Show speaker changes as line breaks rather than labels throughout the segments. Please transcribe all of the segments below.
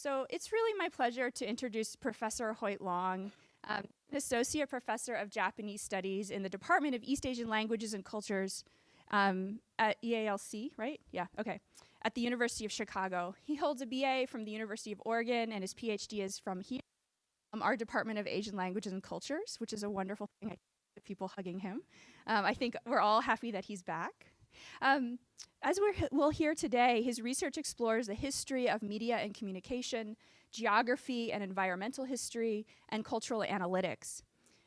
So it's really my pleasure to introduce Professor Hoyt Long, an Associate Professor of Japanese Studies in the Department of East Asian Languages and Cultures at EALC, right? Yeah, okay, at the University of Chicago. He holds a BA from the University of Oregon, and his PhD is from here, our Department of Asian Languages and Cultures, which is a wonderful thing. I see people hugging him. I think we're all happy that he's back. As we'll hear today, his research explores the history of media and communication, geography and environmental history, and cultural analytics.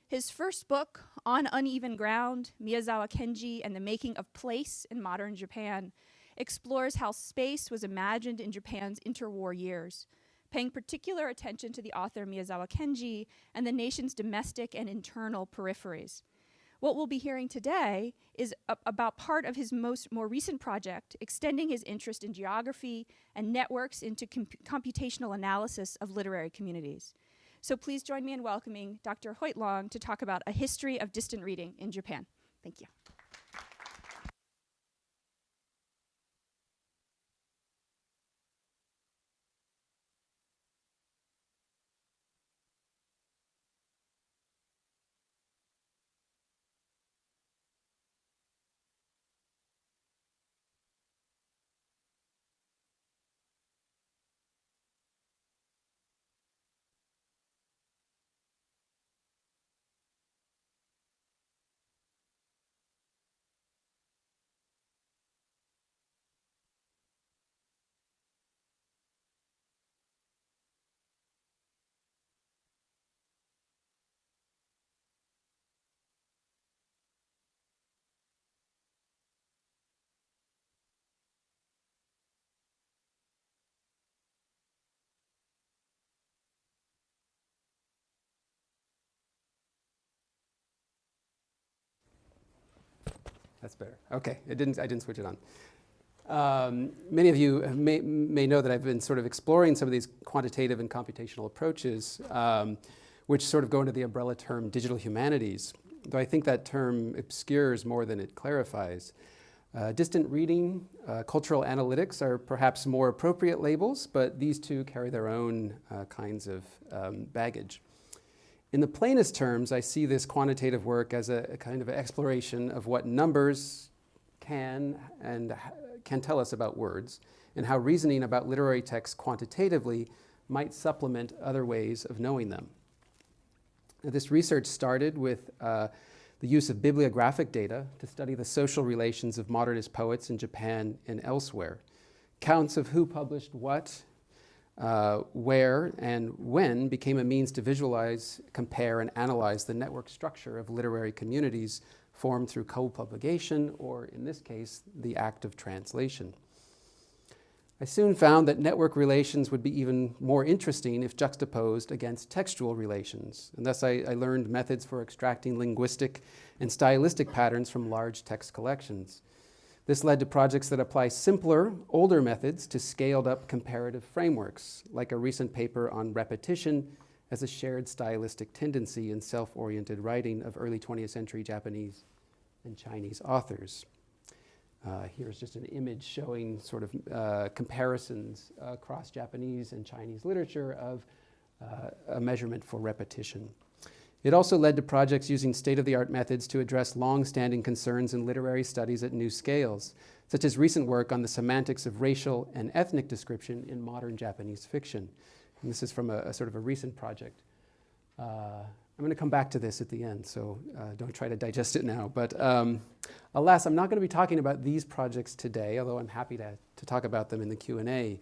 His first book, On Uneven Ground, Miyazawa Kenji and the Making of Place in Modern Japan, explores how space was imagined in Japan's interwar years, paying particular attention to the author Miyazawa Kenji and the nation's domestic and internal peripheries. What we'll be hearing today is about part of his more recent project, extending his interest in geography and networks into computational analysis of literary communities. So please join me in welcoming Dr. Hoyt Long to talk about a history of distant reading in Japan. Thank you.
That's better. Okay, I didn't switch it on. Many of you may know that I've been sort of exploring some of these quantitative and computational approaches, which sort of go into the umbrella term digital humanities, though I think that term obscures more than it clarifies. Distant reading, cultural analytics are perhaps more appropriate labels, but these two carry their own kinds of baggage. In the plainest terms, I see this quantitative work as a kind of exploration of what numbers can tell us about words, and how reasoning about literary texts quantitatively might supplement other ways of knowing them. Now, this research started with the use of bibliographic data to study the social relations of modernist poets in Japan and elsewhere. Counts of who published what, where and when became a means to visualize, compare, and analyze the network structure of literary communities formed through co-publication, or in this case, the act of translation. I soon found that network relations would be even more interesting if juxtaposed against textual relations, and thus I learned methods for extracting linguistic and stylistic patterns from large text collections. This led to projects that apply simpler, older methods to scaled-up comparative frameworks, like a recent paper on repetition as a shared stylistic tendency in self-oriented writing of early 20th century Japanese and Chinese authors. Here's just an image showing sort of comparisons across Japanese and Chinese literature of a measurement for repetition. It also led to projects using state-of-the-art methods to address long-standing concerns in literary studies at new scales, such as recent work on the semantics of racial and ethnic description in modern Japanese fiction. And this is from a sort of a recent project. I'm going to come back to this at the end, so don't try to digest it now. But alas, I'm not going to be talking about these projects today, although I'm happy to talk about them in the Q&A.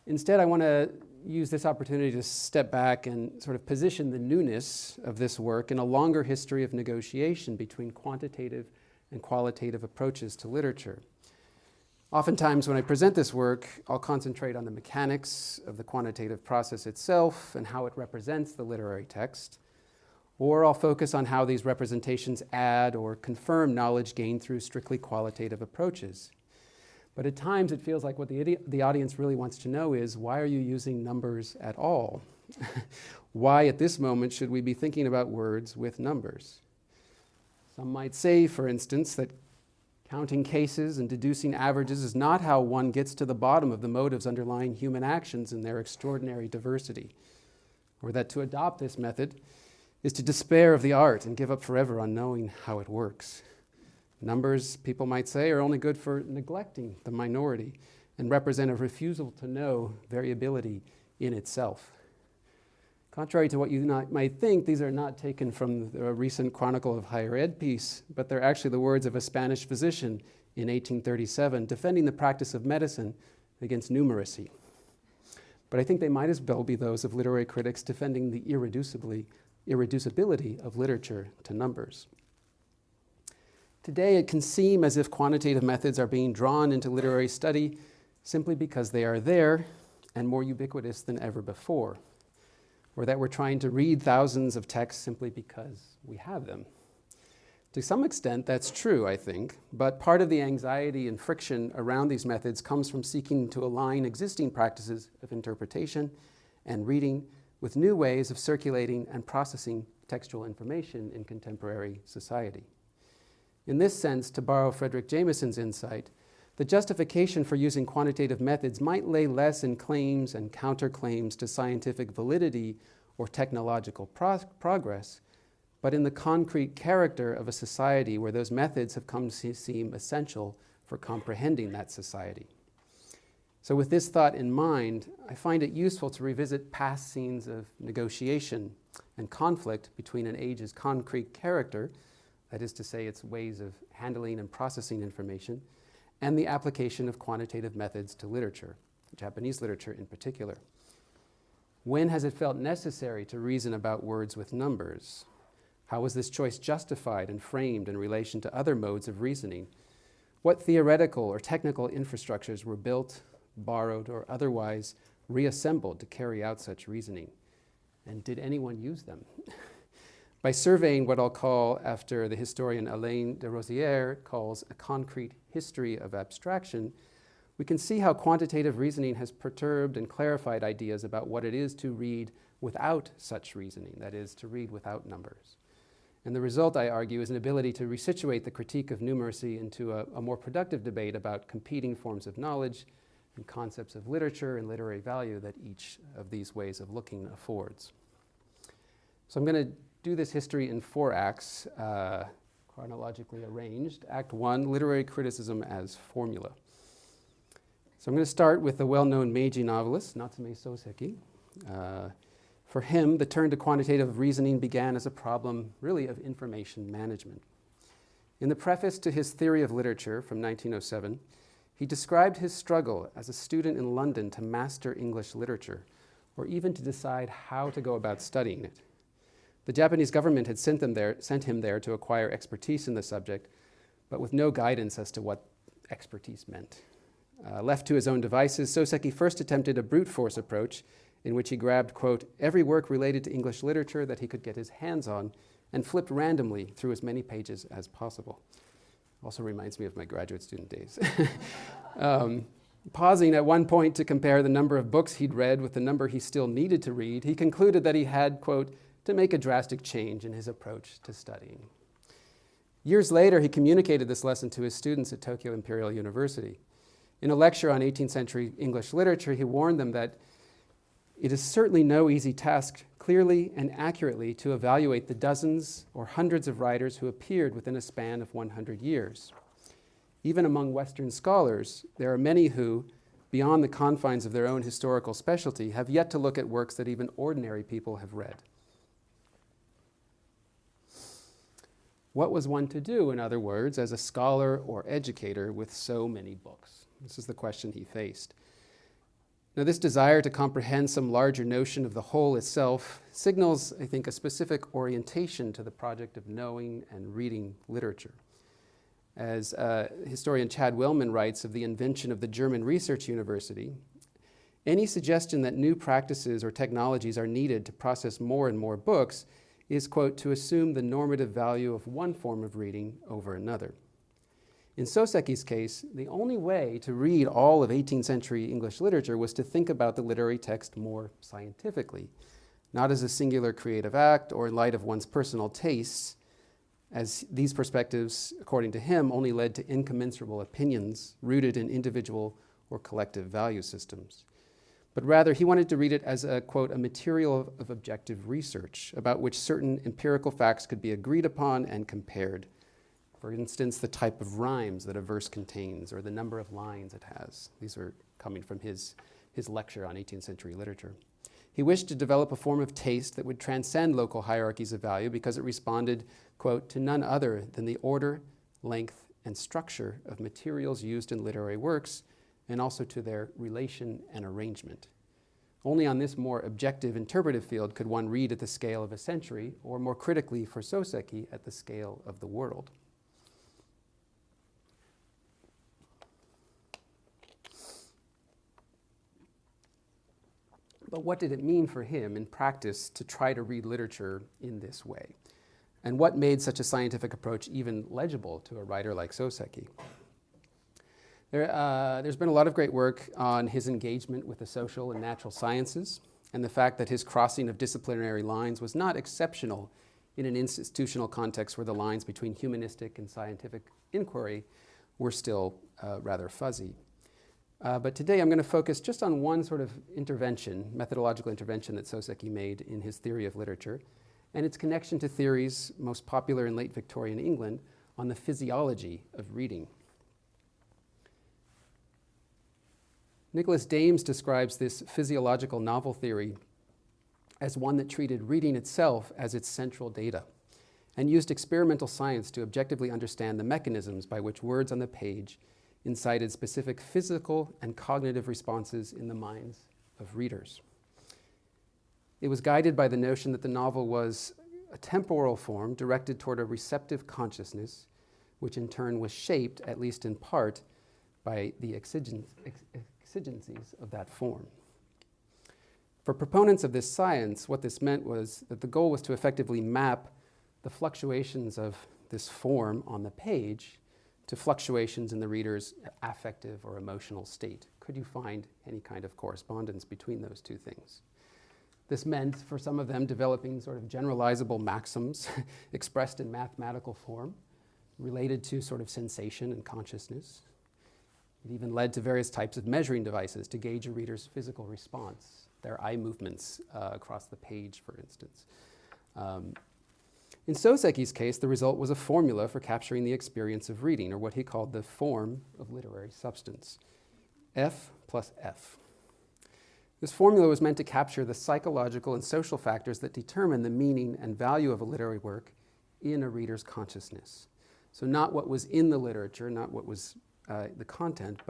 Instead, I want to use this opportunity to step back and sort of position the newness of this work in a longer history of negotiation between quantitative and qualitative approaches to literature. Oftentimes, when I present this work, I'll concentrate on the mechanics of the quantitative process itself and how it represents the literary text, or I'll focus on how these representations add or confirm knowledge gained through strictly qualitative approaches. But at times it feels like what the audience really wants to know is, why are you using numbers at all? Why at this moment should we be thinking about words with numbers? Some might say, for instance, that Counting cases and deducing averages is not how one gets to the bottom of the motives underlying human actions and their extraordinary diversity, or that to adopt this method is to despair of the art and give up forever on knowing how it works. Numbers, people might say, are only good for neglecting the minority and represent a refusal to know variability in itself. Contrary to what you might think, these are not taken from a recent Chronicle of Higher Ed piece, but they're actually the words of a Spanish physician in 1837 defending the practice of medicine against numeracy. But I think they might as well be those of literary critics defending the irreducibility of literature to numbers. Today, it can seem as if quantitative methods are being drawn into literary study simply because they are there and more ubiquitous than ever before, or that we're trying to read thousands of texts simply because we have them. To some extent, that's true, I think, but part of the anxiety and friction around these methods comes from seeking to align existing practices of interpretation and reading with new ways of circulating and processing textual information in contemporary society. In this sense, to borrow Frederick Jameson's insight, the justification for using quantitative methods might lay less in claims and counterclaims to scientific validity or technological progress, but in the concrete character of a society where those methods have come to seem essential for comprehending that society. So with this thought in mind, I find it useful to revisit past scenes of negotiation and conflict between an age's concrete character, that is to say, its ways of handling and processing information, and the application of quantitative methods to literature, Japanese literature in particular. When has it felt necessary to reason about words with numbers? How was this choice justified and framed in relation to other modes of reasoning? What theoretical or technical infrastructures were built, borrowed, or otherwise reassembled to carry out such reasoning? And did anyone use them? By surveying what I'll call, after the historian Alain de Rosière calls a concrete history of abstraction, we can see how quantitative reasoning has perturbed and clarified ideas about what it is to read without such reasoning, that is, to read without numbers. And the result, I argue, is an ability to resituate the critique of numeracy into a more productive debate about competing forms of knowledge and concepts of literature and literary value that each of these ways of looking affords. So I'm going to do this history in 4 acts, chronologically arranged. Act 1, literary criticism as formula. So I'm going to start with the well-known Meiji novelist, Natsume Sōseki. For him, the turn to quantitative reasoning began as a problem, really, of information management. In the preface to his Theory of Literature from 1907, he described his struggle as a student in London to master English literature, or even to decide how to go about studying it. The Japanese government had sent him there to acquire expertise in the subject, but with no guidance as to what expertise meant. Left to his own devices, Sōseki first attempted a brute force approach in which he grabbed, quote, every work related to English literature that he could get his hands on and flipped randomly through as many pages as possible. Also reminds me of my graduate student days. Pausing at one point to compare the number of books he'd read with the number he still needed to read, he concluded that he had, quote, to make a drastic change in his approach to studying. Years later, he communicated this lesson to his students at Tokyo Imperial University. In a lecture on 18th century English literature, he warned them that it is certainly no easy task clearly and accurately to evaluate the dozens or hundreds of writers who appeared within a span of 100 years. Even among Western scholars, there are many who, beyond the confines of their own historical specialty, have yet to look at works that even ordinary people have read. What was one to do, in other words, as a scholar or educator with so many books? This is the question he faced. Now, this desire to comprehend some larger notion of the whole itself signals, I think, a specific orientation to the project of knowing and reading literature. As historian Chad Wellman writes of the invention of the German Research University, any suggestion that new practices or technologies are needed to process more and more books is, quote, to assume the normative value of one form of reading over another. In Sōseki's case, the only way to read all of 18th century English literature was to think about the literary text more scientifically, not as a singular creative act or in light of one's personal tastes, as these perspectives, according to him, only led to incommensurable opinions rooted in individual or collective value systems. But rather, he wanted to read it as a, quote, a material of objective research about which certain empirical facts could be agreed upon and compared. For instance, the type of rhymes that a verse contains or the number of lines it has. These are coming from his lecture on 18th century literature. He wished to develop a form of taste that would transcend local hierarchies of value because it responded, quote, to none other than the order, length, and structure of materials used in literary works, and also to their relation and arrangement. Only on this more objective interpretive field could one read at the scale of a century, or more critically for Sōseki, at the scale of the world. But what did it mean for him in practice to try to read literature in this way? And what made such a scientific approach even legible to a writer like Sōseki? There's been a lot of great work on his engagement with the social and natural sciences, and the fact that his crossing of disciplinary lines was not exceptional in an institutional context where the lines between humanistic and scientific inquiry were still rather fuzzy. But today I'm going to focus just on one sort of intervention, methodological intervention that Sōseki made in his theory of literature, and its connection to theories most popular in late Victorian England on the physiology of reading. Nicholas Dames describes this physiological novel theory as one that treated reading itself as its central data and used experimental science to objectively understand the mechanisms by which words on the page incited specific physical and cognitive responses in the minds of readers. It was guided by the notion that the novel was a temporal form directed toward a receptive consciousness, which in turn was shaped, at least in part, by the exigencies of that form. For proponents of this science, what this meant was that the goal was to effectively map the fluctuations of this form on the page to fluctuations in the reader's affective or emotional state. Could you find any kind of correspondence between those two things? This meant, for some of them, developing sort of generalizable maxims expressed in mathematical form, related to sort of sensation and consciousness. It even led to various types of measuring devices to gauge a reader's physical response, their eye movements across the page, for instance. In Sōseki's case, the result was a formula for capturing the experience of reading, or what he called the form of literary substance, F plus F. This formula was meant to capture the psychological and social factors that determine the meaning and value of a literary work in a reader's consciousness. So not what was in the literature, not what was the content,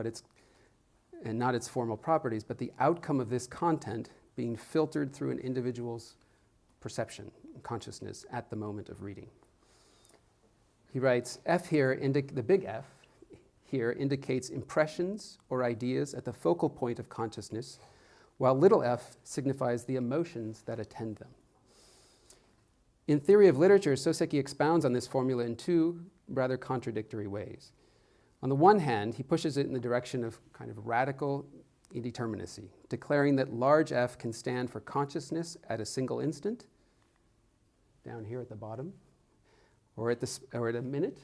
and not its formal properties, but the outcome of this content being filtered through an individual's perception and consciousness at the moment of reading. He writes, F here, the big F here indicates impressions or ideas at the focal point of consciousness, while little f signifies the emotions that attend them. In theory of literature, Sōseki expounds on this formula in two rather contradictory ways. On the one hand, he pushes it in the direction of kind of radical indeterminacy, declaring that large F can stand for consciousness at a single instant, down here at the bottom, or at a minute,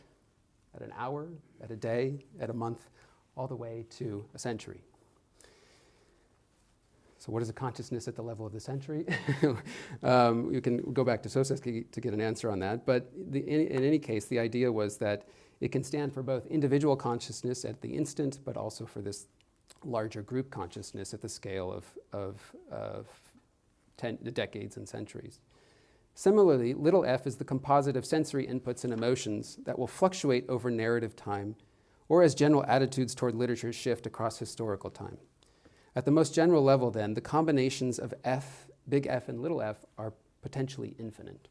at an hour, at a day, at a month, all the way to a century. So what is a consciousness at the level of the century? You can go back to Sōseki to get an answer on that. But in any case, the idea was that it can stand for both individual consciousness at the instant, but also for this larger group consciousness at the scale of decades and centuries. Similarly, little f is the composite of sensory inputs and emotions that will fluctuate over narrative time, or as general attitudes toward literature shift across historical time. At the most general level, then, the combinations of F, big F and little f are potentially infinite.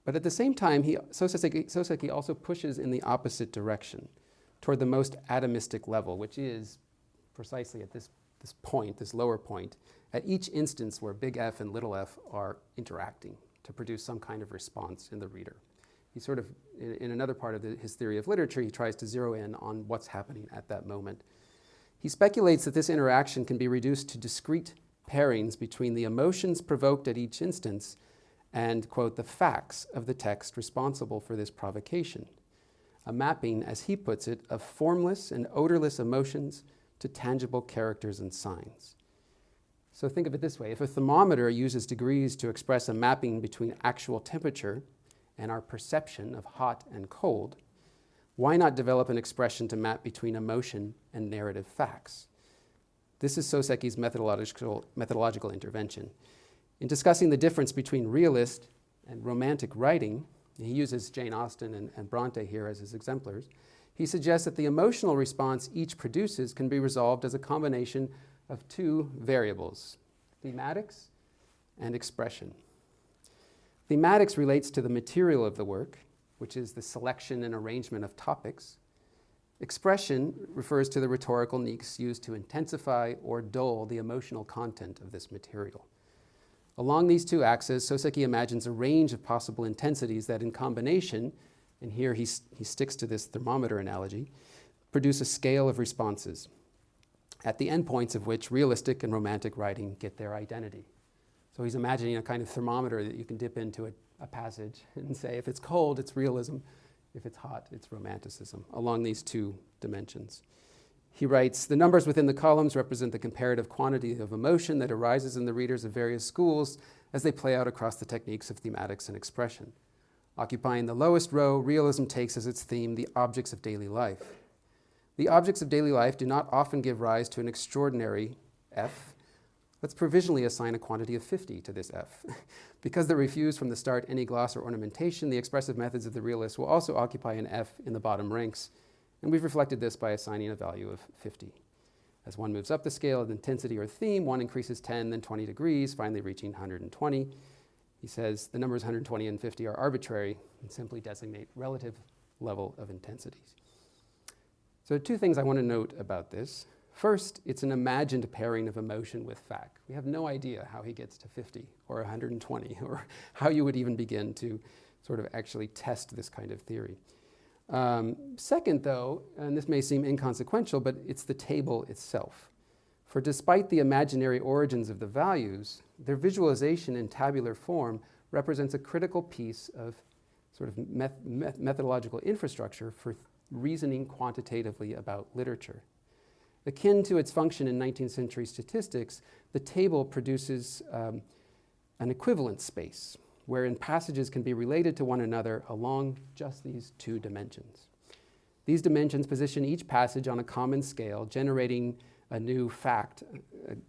But at the same time, Sōseki also pushes in the opposite direction, toward the most atomistic level, which is precisely at this point, this lower point, at each instance where big F and little f are interacting to produce some kind of response in the reader. He sort of, in another part of his theory of literature, he tries to zero in on what's happening at that moment. He speculates that this interaction can be reduced to discrete pairings between the emotions provoked at each instance and, quote, the facts of the text responsible for this provocation, a mapping, as he puts it, of formless and odorless emotions to tangible characters and signs. So think of it this way. If a thermometer uses degrees to express a mapping between actual temperature and our perception of hot and cold, why not develop an expression to map between emotion and narrative facts? This is Sōseki's methodological intervention. In discussing the difference between realist and romantic writing, he uses Jane Austen and Bronte here as his exemplars, he suggests that the emotional response each produces can be resolved as a combination of two variables, thematics and expression. Thematics relates to the material of the work, which is the selection and arrangement of topics. Expression refers to the rhetorical techniques used to intensify or dull the emotional content of this material. Along these two axes, Sōseki imagines a range of possible intensities that in combination, and here he sticks to this thermometer analogy, produce a scale of responses, at the endpoints of which realistic and romantic writing get their identity. So he's imagining a kind of thermometer that you can dip into a passage and say, if it's cold, it's realism. If it's hot, it's romanticism, along these two dimensions. He writes, the numbers within the columns represent the comparative quantity of emotion that arises in the readers of various schools as they play out across the techniques of thematics and expression. Occupying the lowest row, realism takes as its theme the objects of daily life. The objects of daily life do not often give rise to an extraordinary F. Let's provisionally assign a quantity of 50 to this F. Because they refuse from the start any gloss or ornamentation, the expressive methods of the realist will also occupy an F in the bottom ranks, and we've reflected this by assigning a value of 50. As one moves up the scale of intensity or theme, one increases 10, then 20 degrees, finally reaching 120. He says the numbers 120 and 50 are arbitrary and simply designate relative level of intensities. So two things I want to note about this. First, it's an imagined pairing of emotion with fact. We have no idea how he gets to 50 or 120 or how you would even begin to sort of actually test this kind of theory. Second, though, and this may seem inconsequential, but it's the table itself. For despite the imaginary origins of the values, their visualization in tabular form represents a critical piece of sort of methodological infrastructure for reasoning quantitatively about literature. Akin to its function in 19th century statistics, the table produces an equivalent space wherein passages can be related to one another along just these two dimensions. These dimensions position each passage on a common scale, generating a new fact,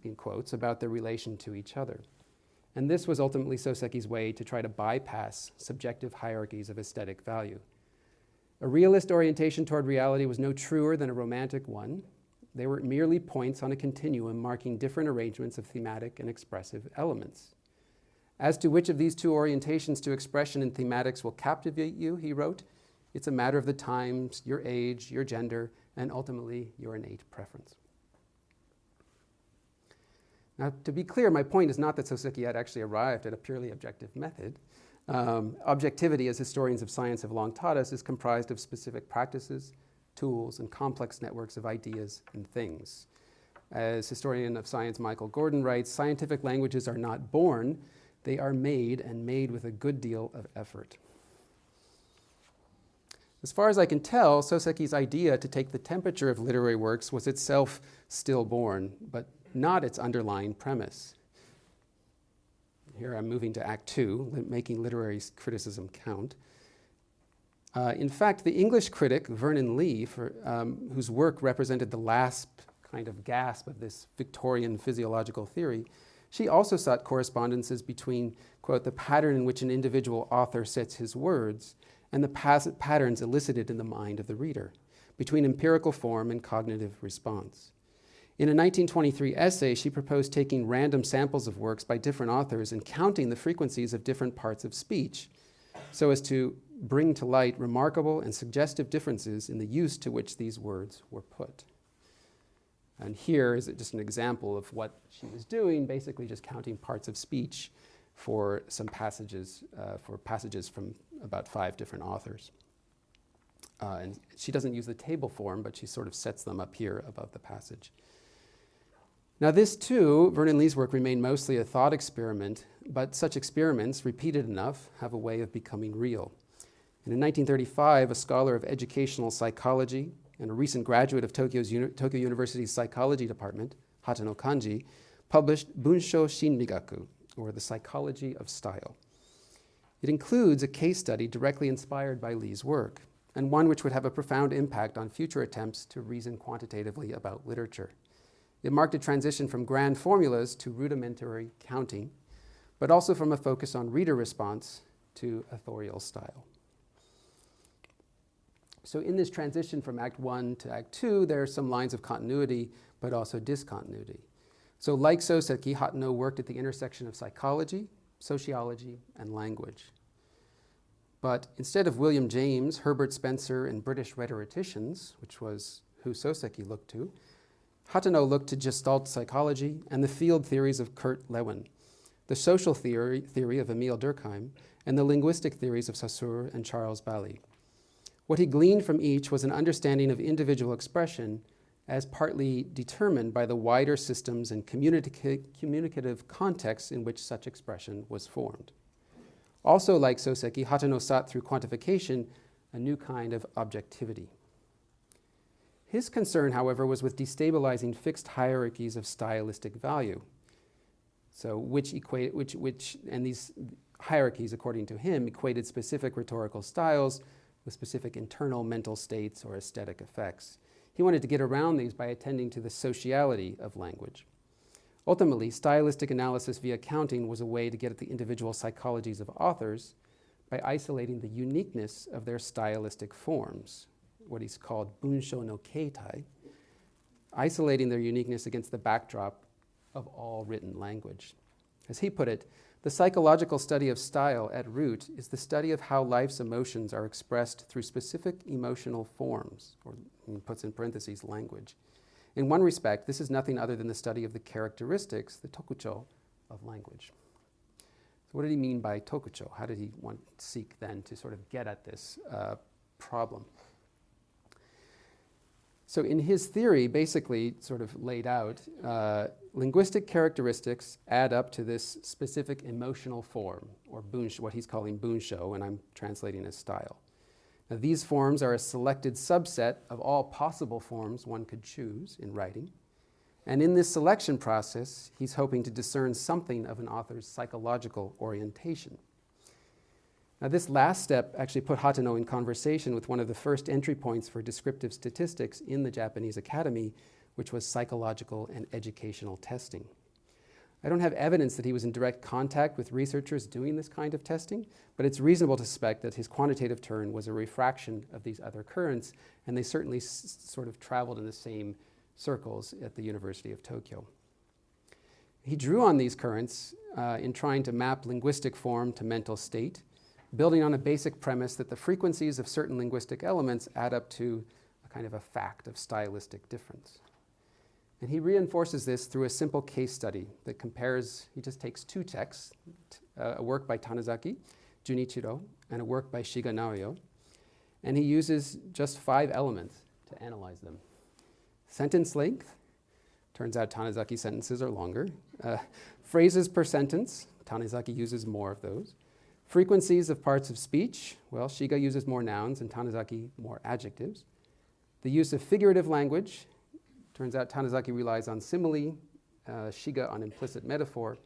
in quotes, about their relation to each other. And this was ultimately Sōseki's way to try to bypass subjective hierarchies of aesthetic value. A realist orientation toward reality was no truer than a romantic one. They were merely points on a continuum marking different arrangements of thematic and expressive elements. As to which of these two orientations to expression and thematics will captivate you, he wrote, it's a matter of the times, your age, your gender, and ultimately your innate preference. Now, to be clear, my point is not that Sōseki had actually arrived at a purely objective method. Objectivity, as historians of science have long taught us, is comprised of specific practices, tools, and complex networks of ideas and things. As historian of science Michael Gordon writes, scientific languages are not born, they are made, and made with a good deal of effort. As far as I can tell, Sōseki's idea to take the temperature of literary works was itself stillborn, but not its underlying premise. Here I'm moving to Act 2, making literary criticism count. In fact, the English critic Vernon Lee, whose work represented the last kind of gasp of this Victorian physiological theory, she also sought correspondences between, quote, the pattern in which an individual author sets his words and the patterns elicited in the mind of the reader, between empirical form and cognitive response. In a 1923 essay, she proposed taking random samples of works by different authors and counting the frequencies of different parts of speech so as to bring to light remarkable and suggestive differences in the use to which these words were put. And here is just an example of what she was doing, basically just counting parts of speech for some passages, from about 5 different authors. And she doesn't use the table form, but she sort of sets them up here above the passage. Now this too, Vernon Lee's work remained mostly a thought experiment, but such experiments, repeated enough, have a way of becoming real. And in 1935, a scholar of educational psychology and a recent graduate of Tokyo University's psychology department, Hatano Kanji, published Bunsho Shinmigaku, or the psychology of style. It includes a case study directly inspired by Lee's work, and one which would have a profound impact on future attempts to reason quantitatively about literature. It marked a transition from grand formulas to rudimentary counting, but also from a focus on reader response to authorial style. So in this transition from Act 1 to Act 2, there are some lines of continuity, but also discontinuity. So like Sōseki, Hatano worked at the intersection of psychology, sociology, and language. But instead of William James, Herbert Spencer, and British rhetoricians, which was who Sōseki looked to, Hatano looked to Gestalt psychology and the field theories of Kurt Lewin, the social theory of Emile Durkheim, and the linguistic theories of Saussure and Charles Bailly. What he gleaned from each was an understanding of individual expression as partly determined by the wider systems and communicative contexts in which such expression was formed. Also, like Sōseki, Hatano sought through quantification a new kind of objectivity. His concern, however, was with destabilizing fixed hierarchies of stylistic value. So and these hierarchies, according to him, equated specific rhetorical styles with specific internal mental states or aesthetic effects. He wanted to get around these by attending to the sociality of language. Ultimately, stylistic analysis via counting was a way to get at the individual psychologies of authors by isolating the uniqueness of their stylistic forms, what he's called bunsho no keitai, isolating their uniqueness against the backdrop of all written language. As he put it, the psychological study of style at root is the study of how life's emotions are expressed through specific emotional forms, or he puts in parentheses, language. In one respect, this is nothing other than the study of the characteristics, the tokucho, of language. So what did he mean by tokucho? How did he seek then to sort of get at this problem? So in his theory, basically sort of laid out, linguistic characteristics add up to this specific emotional form, or bunsho, what he's calling bunsho, and I'm translating as style. Now, these forms are a selected subset of all possible forms one could choose in writing. And in this selection process, he's hoping to discern something of an author's psychological orientation. Now, this last step actually put Hatano in conversation with one of the first entry points for descriptive statistics in the Japanese Academy, which was psychological and educational testing. I don't have evidence that he was in direct contact with researchers doing this kind of testing, but it's reasonable to suspect that his quantitative turn was a refraction of these other currents, and they certainly sort of traveled in the same circles at the University of Tokyo. He drew on these currents in trying to map linguistic form to mental state, building on a basic premise that the frequencies of certain linguistic elements add up to a kind of a fact of stylistic difference. And he reinforces this through a simple case study that compares, he just takes two texts, a work by Tanizaki, Junichiro, and a work by Shiga Naoyo, and he uses just 5 elements to analyze them. Sentence length, turns out Tanizaki sentences are longer. Phrases per sentence, Tanizaki uses more of those. Frequencies of parts of speech, well, Shiga uses more nouns and Tanizaki more adjectives. The use of figurative language, turns out Tanizaki relies on simile, Shiga on implicit metaphor,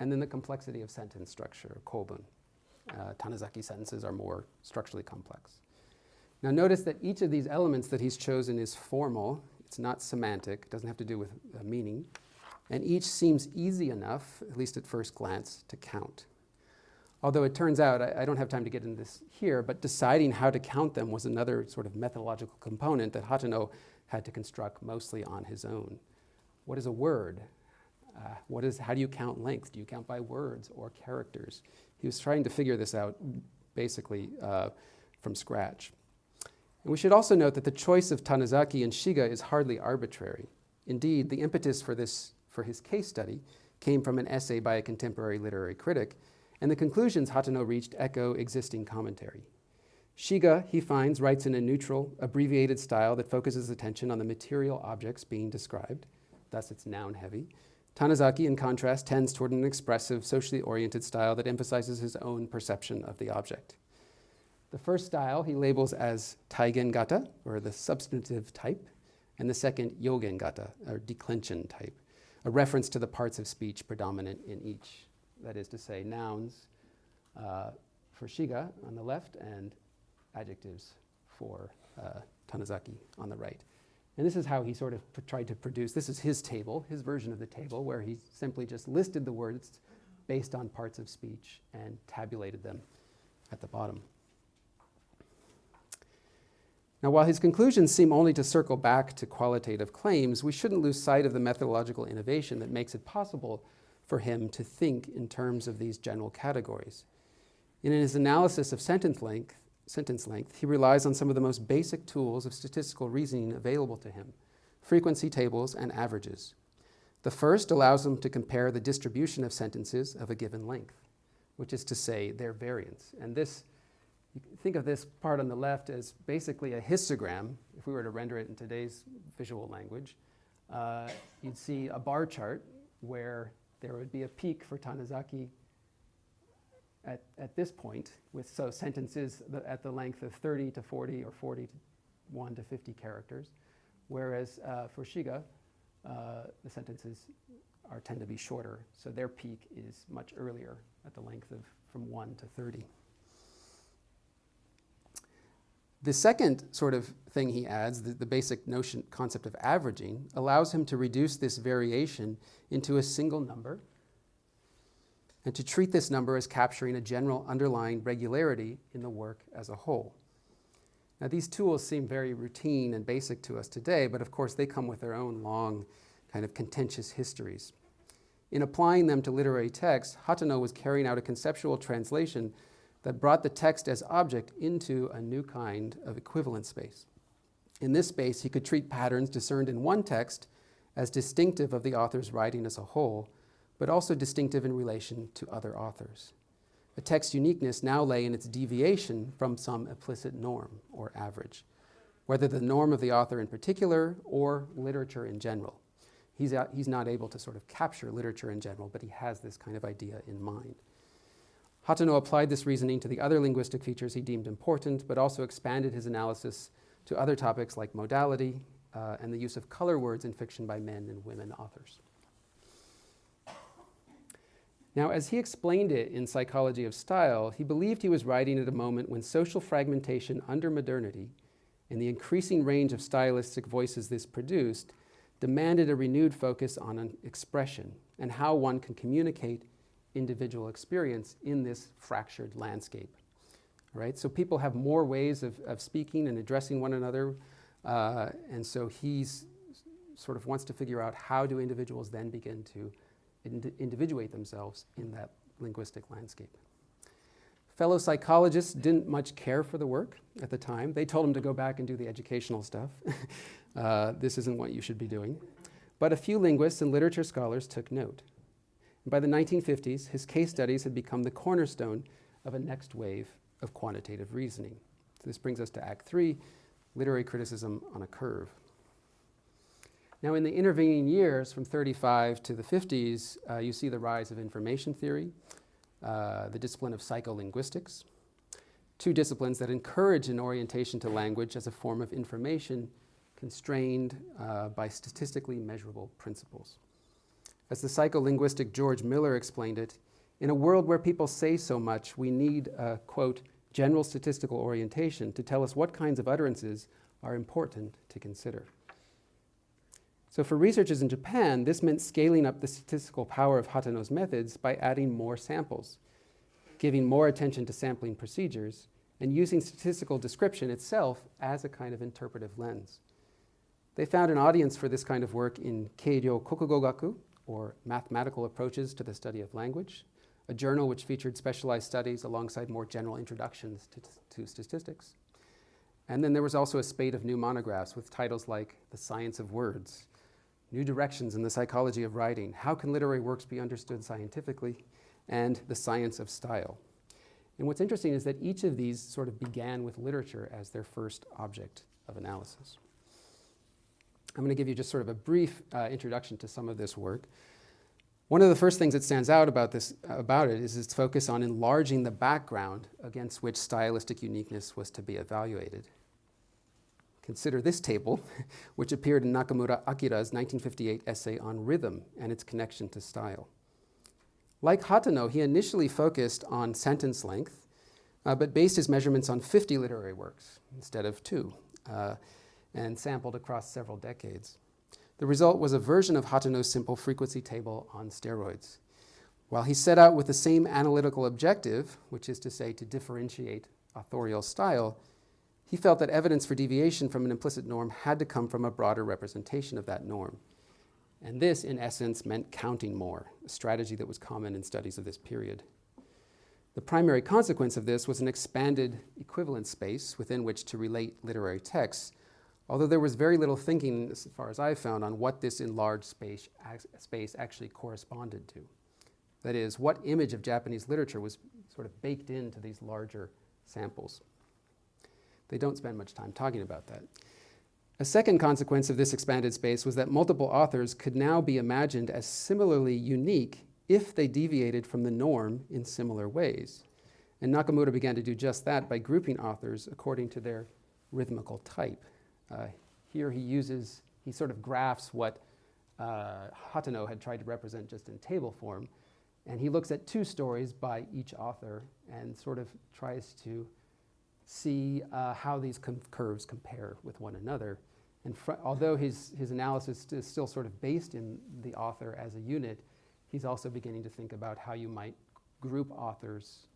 and then the complexity of sentence structure, kobun. Tanizaki sentences are more structurally complex. Now notice that each of these elements that he's chosen is formal, it's not semantic, it doesn't have to do with meaning, and each seems easy enough, at least at first glance, to count. Although it turns out, I don't have time to get into this here, but deciding how to count them was another sort of methodological component that Hatano had to construct mostly on his own. What is a word? How do you count length? Do you count by words or characters? He was trying to figure this out basically from scratch. And we should also note that the choice of Tanizaki and Shiga is hardly arbitrary. Indeed, the impetus for his case study came from an essay by a contemporary literary critic, and the conclusions Hatano reached echo existing commentary. Shiga, he finds, writes in a neutral, abbreviated style that focuses attention on the material objects being described, thus it's noun heavy. Tanizaki, in contrast, tends toward an expressive, socially oriented style that emphasizes his own perception of the object. The first style he labels as taigen gata, or the substantive type, and the second yogen gata, or declension type, a reference to the parts of speech predominant in each. That is to say, nouns for Shiga on the left and adjectives for Tanizaki on the right. And this is how he sort of tried to produce, this is his table, his version of the table, where he simply just listed the words based on parts of speech and tabulated them at the bottom. Now, while his conclusions seem only to circle back to qualitative claims, we shouldn't lose sight of the methodological innovation that makes it possible for him to think in terms of these general categories. In his analysis of sentence length, he relies on some of the most basic tools of statistical reasoning available to him, frequency tables and averages. The first allows him to compare the distribution of sentences of a given length, which is to say their variance. And this, you can think of this part on the left as basically a histogram. If we were to render it in today's visual language, you'd see a bar chart where there would be a peak for Tanizaki at this point, with sentences at the length of 30 to 40 or 41 to 50 characters, whereas for Shiga, the sentences tend to be shorter, so their peak is much earlier at the length of from 1 to 30. The second sort of thing he adds, the basic concept of averaging, allows him to reduce this variation into a single number and to treat this number as capturing a general underlying regularity in the work as a whole. Now, these tools seem very routine and basic to us today, but of course they come with their own long, kind of contentious histories. In applying them to literary texts, Hatano was carrying out a conceptual translation that brought the text as object into a new kind of equivalent space. In this space, he could treat patterns discerned in one text as distinctive of the author's writing as a whole, but also distinctive in relation to other authors. A text's uniqueness now lay in its deviation from some implicit norm or average, whether the norm of the author in particular or literature in general. He's not able to sort of capture literature in general, but he has this kind of idea in mind. Hatano applied this reasoning to the other linguistic features he deemed important, but also expanded his analysis to other topics like modality and the use of color words in fiction by men and women authors. Now, as he explained it in Psychology of Style, he believed he was writing at a moment when social fragmentation under modernity and the increasing range of stylistic voices this produced demanded a renewed focus on an expression and how one can communicate individual experience in this fractured landscape. Right? So people have more ways of speaking and addressing one another, and so he's sort of wants to figure out how do individuals then begin to individuate themselves in that linguistic landscape. Fellow psychologists didn't much care for the work at the time. They told him to go back and do the educational stuff. This isn't what you should be doing. But a few linguists and literature scholars took note. And by the 1950s, his case studies had become the cornerstone of a next wave of quantitative reasoning. So this brings us to Act 3, literary criticism on a curve. Now, in the intervening years, from 35 to the 50s, you see the rise of information theory, the discipline of psycholinguistics, two disciplines that encourage an orientation to language as a form of information constrained by statistically measurable principles. As the psycholinguistic George Miller explained it, in a world where people say so much, we need a, quote, general statistical orientation to tell us what kinds of utterances are important to consider. So for researchers in Japan, this meant scaling up the statistical power of Hatano's methods by adding more samples, giving more attention to sampling procedures, and using statistical description itself as a kind of interpretive lens. They found an audience for this kind of work in Keiryo Kokugogaku, or Mathematical Approaches to the Study of Language, a journal which featured specialized studies alongside more general introductions to statistics. And then there was also a spate of new monographs with titles like The Science of Words, New Directions in the Psychology of Writing, How Can Literary Works Be Understood Scientifically, and The Science of Style. And what's interesting is that each of these sort of began with literature as their first object of analysis. I'm going to give you just sort of a brief introduction to some of this work. One of the first things that stands out about it is its focus on enlarging the background against which stylistic uniqueness was to be evaluated. Consider this table, which appeared in Nakamura Akira's 1958 essay on rhythm and its connection to style. Like Hatano, he initially focused on sentence length, but based his measurements on 50 literary works instead of 2, and sampled across several decades. The result was a version of Hatano's simple frequency table on steroids. While he set out with the same analytical objective, which is to say to differentiate authorial style, he felt that evidence for deviation from an implicit norm had to come from a broader representation of that norm. And this, in essence, meant counting more, a strategy that was common in studies of this period. The primary consequence of this was an expanded equivalence space within which to relate literary texts, although there was very little thinking, as far as I found, on what this enlarged space actually corresponded to. That is, what image of Japanese literature was sort of baked into these larger samples. They don't spend much time talking about that. A second consequence of this expanded space was that multiple authors could now be imagined as similarly unique if they deviated from the norm in similar ways. And Nakamura began to do just that by grouping authors according to their rhythmical type. Here he sort of graphs what Hatano had tried to represent just in table form, and he looks at 2 stories by each author and sort of tries to see how these curves compare with one another. And although his analysis is still sort of based in the author as a unit, he's also beginning to think about how you might group authors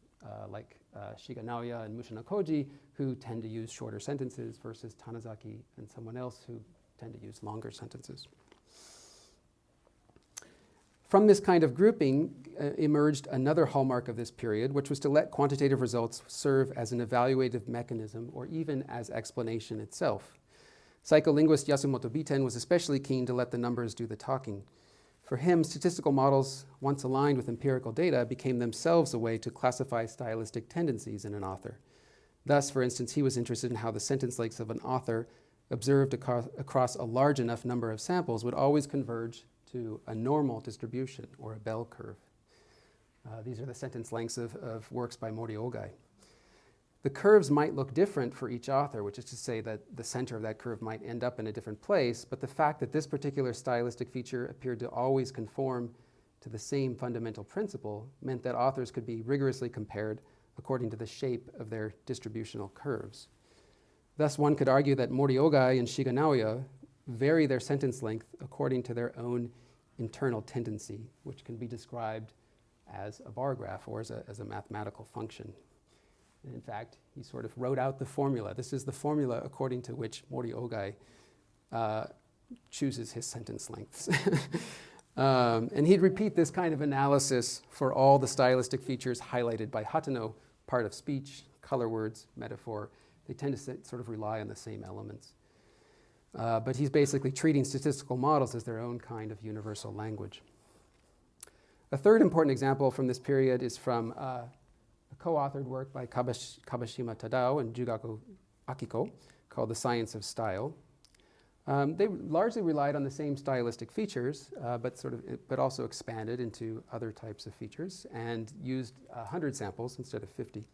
like Shiga Naoya and Mushina Koji, who tend to use shorter sentences, versus Tanizaki and someone else who tend to use longer sentences. From this kind of grouping emerged another hallmark of this period, which was to let quantitative results serve as an evaluative mechanism or even as explanation itself. Psycholinguist Yasumoto Biten was especially keen to let the numbers do the talking. For him, statistical models, once aligned with empirical data, became themselves a way to classify stylistic tendencies in an author. Thus, for instance, he was interested in how the sentence lengths of an author observed across a large enough number of samples would always converge to a normal distribution or a bell curve. These are the sentence lengths of works by Mori Ogai. The curves might look different for each author, which is to say that the center of that curve might end up in a different place, but the fact that this particular stylistic feature appeared to always conform to the same fundamental principle meant that authors could be rigorously compared according to the shape of their distributional curves. Thus, one could argue that Mori Ogai and Shiga Naoya vary their sentence length according to their own internal tendency, which can be described as a bar graph or as a mathematical function. And in fact, he sort of wrote out the formula. This is the formula according to which Mori Ogai chooses his sentence lengths. And he'd repeat this kind of analysis for all the stylistic features highlighted by Hatano, part of speech, color words, metaphor. They tend to sort of rely on the same elements. But he's basically treating statistical models as their own kind of universal language. A third important example from this period is from a co-authored work by Kabashima Tadao and Jugaku Akiko called The Science of Style. They largely relied on the same stylistic features, but also expanded into other types of features and used 100 samples instead of 50.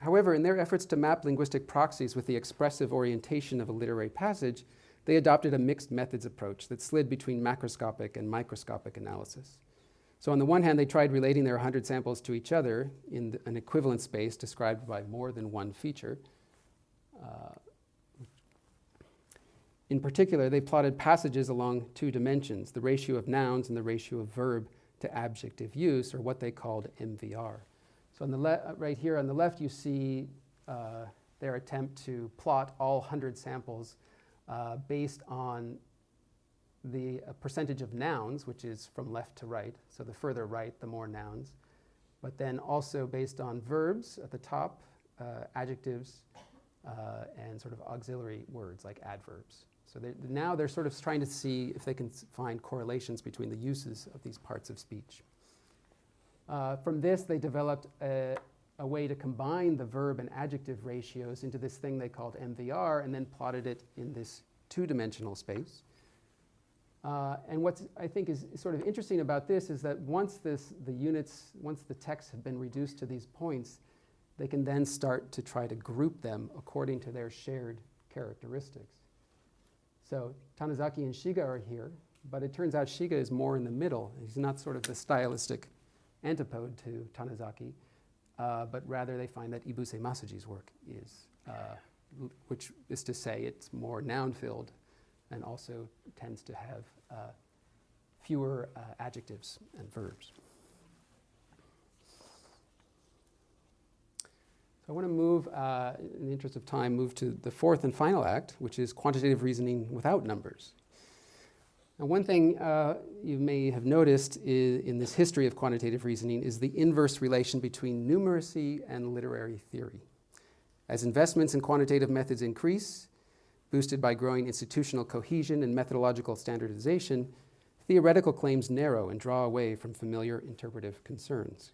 However, in their efforts to map linguistic proxies with the expressive orientation of a literary passage, they adopted a mixed methods approach that slid between macroscopic and microscopic analysis. So on the one hand, they tried relating their 100 samples to each other in an equivalent space described by more than one feature. In particular, they plotted passages along 2 dimensions, the ratio of nouns and the ratio of verb to adjective use, or what they called MVR. So on right here on the left, you see their attempt to plot all 100 samples based on the percentage of nouns, which is from left to right. So the further right, the more nouns. But then also based on verbs at the top, adjectives, and sort of auxiliary words like adverbs. So now they're sort of trying to see if they can find correlations between the uses of these parts of speech. From this, they developed a way to combine the verb and adjective ratios into this thing they called MVR, and then plotted it in this two-dimensional space. And what I think is sort of interesting about this is that once the texts have been reduced to these points, they can then start to try to group them according to their shared characteristics. So Tanizaki and Shiga are here, but it turns out Shiga is more in the middle. He's not sort of the stylistic antipode to Tanizaki, but rather they find that Ibuse Masuji's work is, which is to say it's more noun-filled and also tends to have fewer adjectives and verbs. So I want to move, in the interest of time, move to the fourth and final act, which is quantitative reasoning without numbers. Now, one thing you may have noticed in this history of quantitative reasoning is the inverse relation between numeracy and literary theory. As investments in quantitative methods increase, boosted by growing institutional cohesion and methodological standardization, theoretical claims narrow and draw away from familiar interpretive concerns.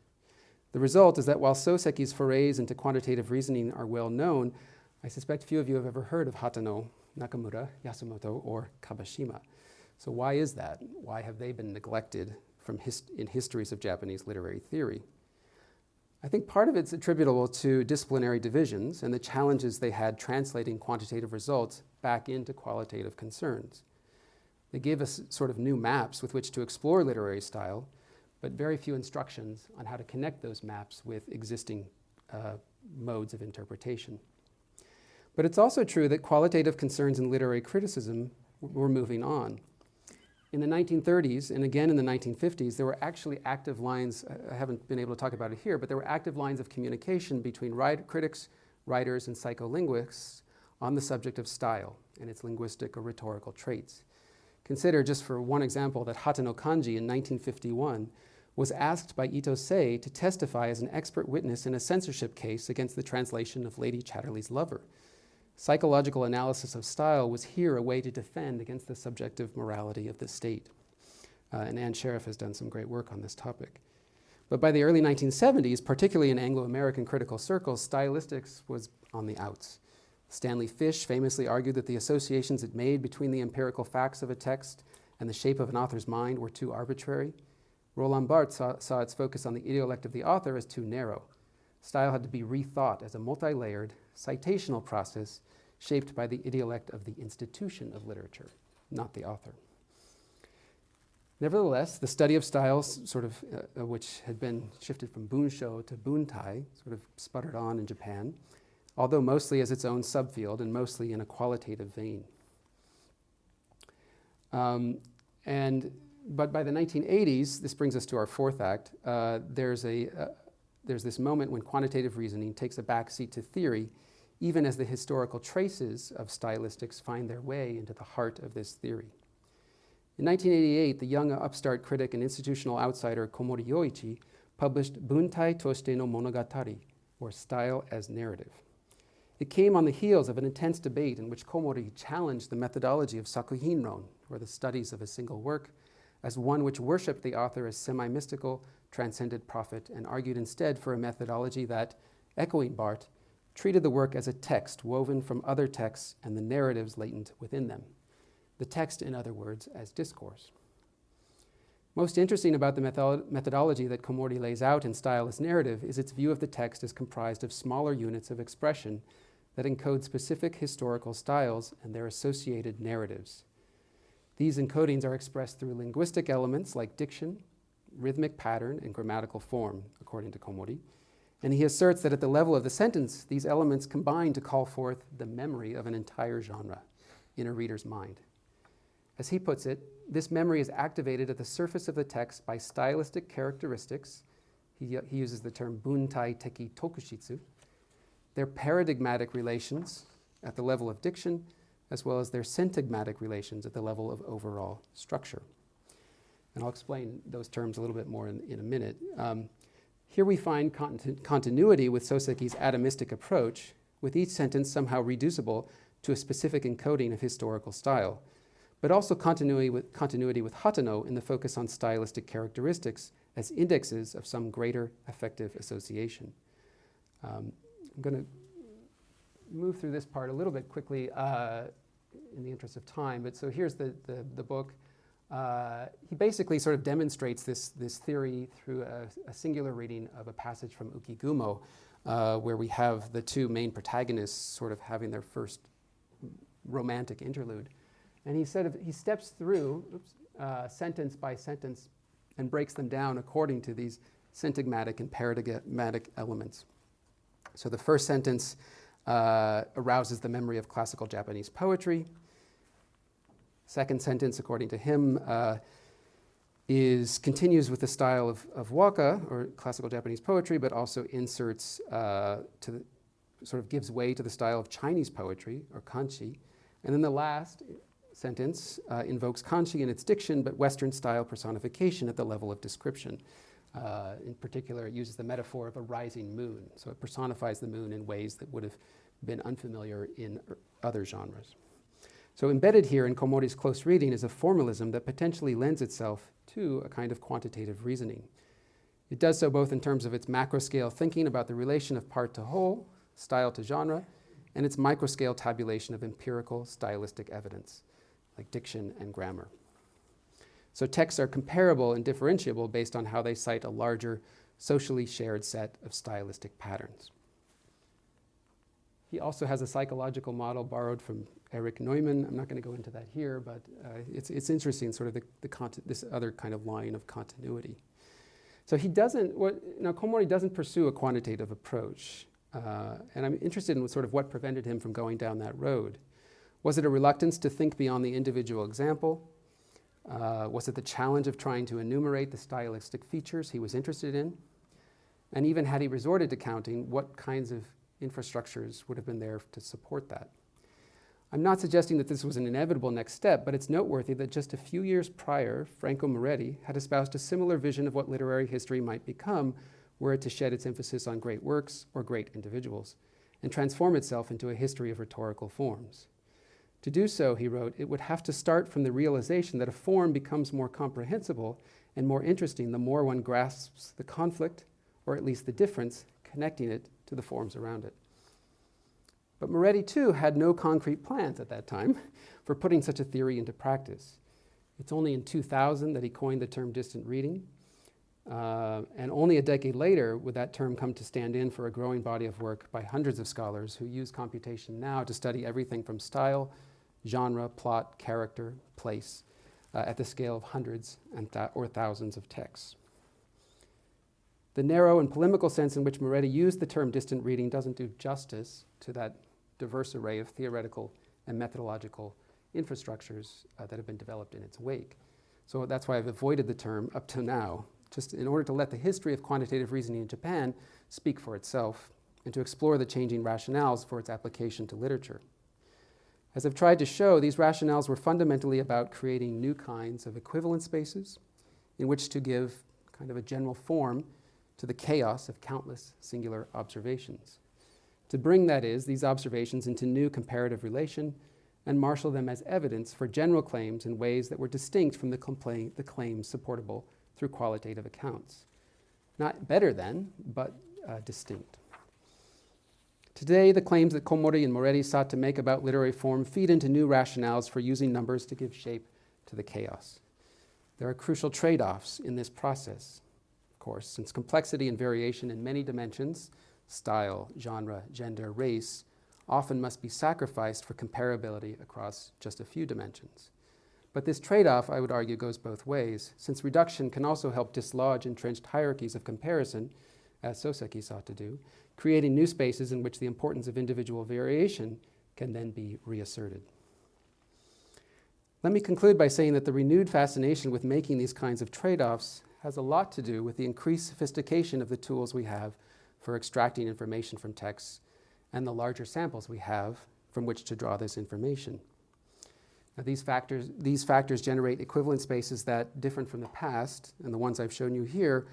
The result is that while Sōseki's forays into quantitative reasoning are well known, I suspect few of you have ever heard of Hatano, Nakamura, Yasumoto, or Kabashima. So why is that? Why have they been neglected in histories of Japanese literary theory? I think part of it's attributable to disciplinary divisions and the challenges they had translating quantitative results back into qualitative concerns. They gave us sort of new maps with which to explore literary style, but very few instructions on how to connect those maps with existing modes of interpretation. But it's also true that qualitative concerns in literary criticism were moving on. In the 1930s, and again in the 1950s, there were actually active lines, I haven't been able to talk about it here, but there were active lines of communication between critics, writers, and psycholinguists on the subject of style and its linguistic or rhetorical traits. Consider, just for one example, that Hatano Kanji in 1951 was asked by Ito Sei to testify as an expert witness in a censorship case against the translation of Lady Chatterley's Lover. Psychological analysis of style was here a way to defend against the subjective morality of the state. And Ann Sheriff has done some great work on this topic. But by the early 1970s, particularly in Anglo-American critical circles, stylistics was on the outs. Stanley Fish famously argued that the associations it made between the empirical facts of a text and the shape of an author's mind were too arbitrary. Roland Barthes saw its focus on the idiolect of the author as too narrow. Style had to be rethought as a multi-layered, citational process shaped by the idiolect of the institution of literature, not the author. Nevertheless, the study of styles, which had been shifted from bunsho to buntai, sort of sputtered on in Japan, although mostly as its own subfield and mostly in a qualitative vein. But by the 1980s, this brings us to our fourth act, there's this moment when quantitative reasoning takes a backseat to theory, even as the historical traces of stylistics find their way into the heart of this theory. In 1988, the young upstart critic and institutional outsider Komori Yoichi published Buntai Toshite no Monogatari, or Style as Narrative. It came on the heels of an intense debate in which Komori challenged the methodology of sakuhinron, or the studies of a single work, as one which worshipped the author as semi-mystical, transcended prophet, and argued instead for a methodology that, echoing Barthes, treated the work as a text woven from other texts and the narratives latent within them. The text, in other words, as discourse. Most interesting about the methodology that Komori lays out in Style as Narrative is its view of the text as comprised of smaller units of expression that encode specific historical styles and their associated narratives. These encodings are expressed through linguistic elements like diction, rhythmic pattern, and grammatical form, according to Komori. And he asserts that at the level of the sentence, these elements combine to call forth the memory of an entire genre in a reader's mind. As he puts it, this memory is activated at the surface of the text by stylistic characteristics. He uses the term buntai teki tokushitsu, their paradigmatic relations at the level of diction, as well as their syntagmatic relations at the level of overall structure. And I'll explain those terms a little bit more in a minute. Here we find continuity with Sōseki's atomistic approach, with each sentence somehow reducible to a specific encoding of historical style, but also continuity with Hatano in the focus on stylistic characteristics as indexes of some greater affective association. I'm going to move through this part a little bit quickly. in the interest of time. But so here's the book. He basically sort of demonstrates this theory through a singular reading of a passage from Ukigumo, where we have the two main protagonists sort of having their first romantic interlude. And he steps through sentence by sentence and breaks them down according to these syntagmatic and paradigmatic elements. So the first sentence arouses the memory of classical Japanese poetry. Second sentence, according to him, continues with the style of waka, or classical Japanese poetry, but also inserts sort of gives way to the style of Chinese poetry, or kanchi. And then the last sentence invokes kanchi in its diction, but Western style personification at the level of description. In particular, it uses the metaphor of a rising moon. So it personifies the moon in ways that would have been unfamiliar in other genres. So embedded here in Komori's close reading is a formalism that potentially lends itself to a kind of quantitative reasoning. It does so both in terms of its macro-scale thinking about the relation of part to whole, style to genre, and its micro-scale tabulation of empirical stylistic evidence, like diction and grammar. So texts are comparable and differentiable based on how they cite a larger, socially shared set of stylistic patterns. He also has a psychological model borrowed from Erich Neumann. I'm not going to go into that here, but it's interesting, sort of this other kind of line of continuity. So Komori doesn't pursue a quantitative approach, and I'm interested in sort of what prevented him from going down that road. Was it a reluctance to think beyond the individual example? Was it the challenge of trying to enumerate the stylistic features he was interested in? And even had he resorted to counting, what kinds of infrastructures would have been there to support that? I'm not suggesting that this was an inevitable next step, but it's noteworthy that just a few years prior, Franco Moretti had espoused a similar vision of what literary history might become were it to shed its emphasis on great works or great individuals, and transform itself into a history of rhetorical forms. To do so, he wrote, it would have to start from the realization that a form becomes more comprehensible and more interesting the more one grasps the conflict, or at least the difference, connecting it to the forms around it. But Moretti, too, had no concrete plans at that time for putting such a theory into practice. It's only in 2000 that he coined the term distant reading, and only a decade later would that term come to stand in for a growing body of work by hundreds of scholars who use computation now to study everything from style, genre, plot, character, place, at the scale of hundreds or thousands of texts. The narrow and polemical sense in which Moretti used the term distant reading doesn't do justice to that diverse array of theoretical and methodological infrastructures that have been developed in its wake. So that's why I've avoided the term up to now, just in order to let the history of quantitative reasoning in Japan speak for itself and to explore the changing rationales for its application to literature. As I've tried to show, these rationales were fundamentally about creating new kinds of equivalent spaces in which to give kind of a general form to the chaos of countless singular observations. To bring, that is, these observations into new comparative relation and marshal them as evidence for general claims in ways that were distinct from the claims supportable through qualitative accounts. Not better than, but distinct. Today, the claims that Komori and Moretti sought to make about literary form feed into new rationales for using numbers to give shape to the chaos. There are crucial trade-offs in this process, of course, since complexity and variation in many dimensions, style, genre, gender, race, often must be sacrificed for comparability across just a few dimensions. But this trade-off, I would argue, goes both ways, since reduction can also help dislodge entrenched hierarchies of comparison, as Sōseki sought to do, creating new spaces in which the importance of individual variation can then be reasserted. Let me conclude by saying that the renewed fascination with making these kinds of trade-offs has a lot to do with the increased sophistication of the tools we have for extracting information from texts and the larger samples we have from which to draw this information. Now, these factors generate equivalent spaces that, different from the past, and the ones I've shown you here,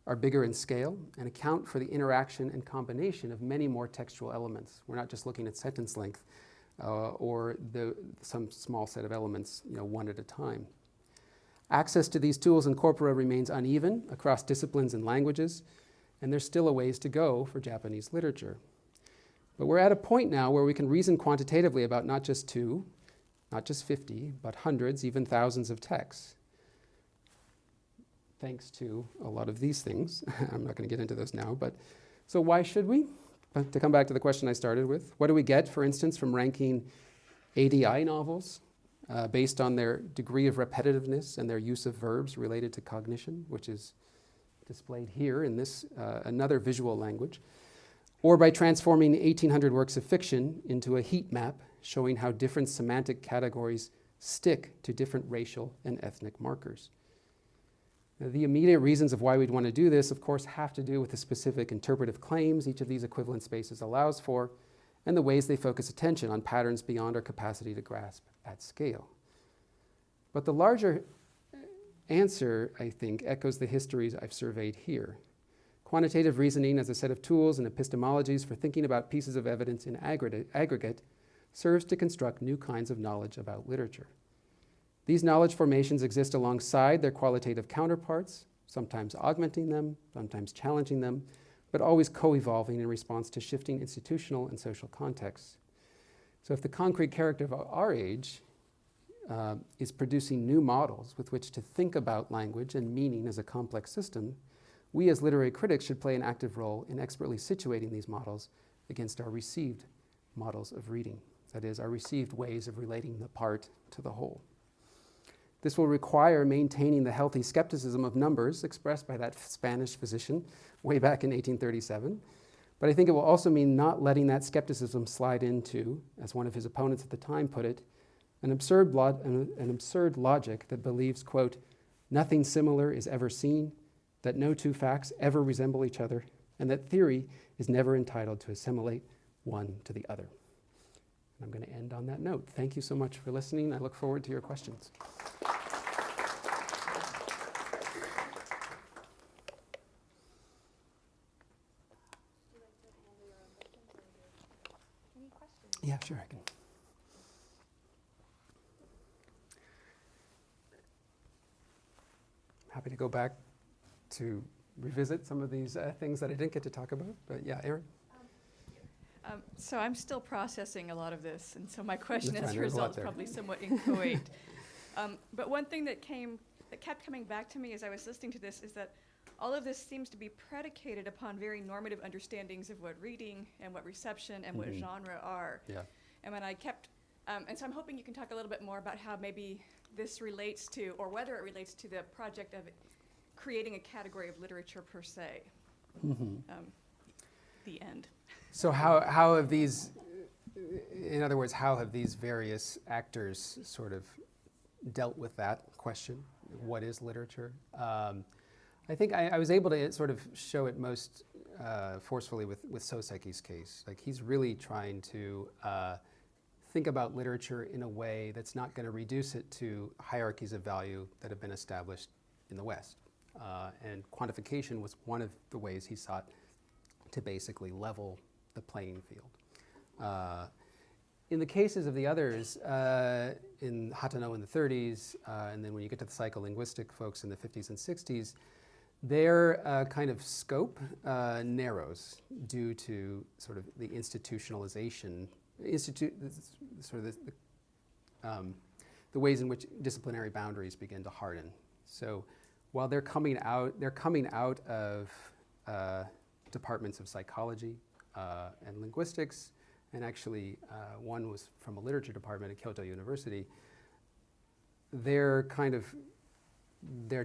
are bigger in scale and account for the interaction and combination of many more textual elements. We're not just looking at sentence length or some small set of elements, one at a time. Access to these tools and corpora remains uneven across disciplines and languages, and there's still a ways to go for Japanese literature. But we're at a point now where we can reason quantitatively about not just two, not just 50, but hundreds, even thousands of texts, thanks to a lot of these things. I'm not going to get into those now, but so why should we? To come back to the question I started with, what do we get, for instance, from ranking ADI novels based on their degree of repetitiveness and their use of verbs related to cognition, which is displayed here in this another visual language, or by transforming 1,800 works of fiction into a heat map showing how different semantic categories stick to different racial and ethnic markers. Now, the immediate reasons of why we'd want to do this, of course, have to do with the specific interpretive claims each of these equivalent spaces allows for, and the ways they focus attention on patterns beyond our capacity to grasp at scale. But the larger answer, I think, echoes the histories I've surveyed here. Quantitative reasoning as a set of tools and epistemologies for thinking about pieces of evidence in aggregate serves to construct new kinds of knowledge about literature. These knowledge formations exist alongside their qualitative counterparts, sometimes augmenting them, sometimes challenging them, but always co-evolving in response to shifting institutional and social contexts. So if the concrete character of our age is producing new models with which to think about language and meaning as a complex system, we as literary critics should play an active role in expertly situating these models against our received models of reading, that is, our received ways of relating the part to the whole. This will require maintaining the healthy skepticism of numbers expressed by that Spanish physician way back in 1837. But I think it will also mean not letting that skepticism slide into, as one of his opponents at the time put it, an absurd logic that believes, quote, nothing similar is ever seen, that no two facts ever resemble each other, and that theory is never entitled to assimilate one to the other. And I'm going to end on that note. Thank you so much for listening. I look forward to your questions. Yeah, sure, I can. Happy to go back to revisit some of these things that I didn't get to talk about. But yeah, Erin?
So I'm still processing a lot of this, and so my question
That's
as
fine,
a
there's a lot
result is
there.
probably somewhat inchoate. But one thing that kept coming back to me as I was listening to this is that all of this seems to be predicated upon very normative understandings of what reading and what reception and what genre are.
Yeah.
And when I kept, and so I'm hoping you can talk a little bit more about how maybe this relates to, or whether it relates to the project of creating a category of literature per se. The end.
So how have these, in other words, how have these various actors sort of dealt with that question? What is literature? I think I was able to sort of show it most forcefully with Sōseki's case. Like, he's really trying to think about literature in a way that's not going to reduce it to hierarchies of value that have been established in the West. And quantification was one of the ways he sought to basically level the playing field. In the cases of the others, in Hatano in the 30s, and then when you get to the psycholinguistic folks in the 50s and 60s, their kind of scope narrows due to sort of the institutionalization, sort of the ways in which disciplinary boundaries begin to harden. So while they're coming out of departments of psychology and linguistics, and actually one was from a literature department at Kyoto University, their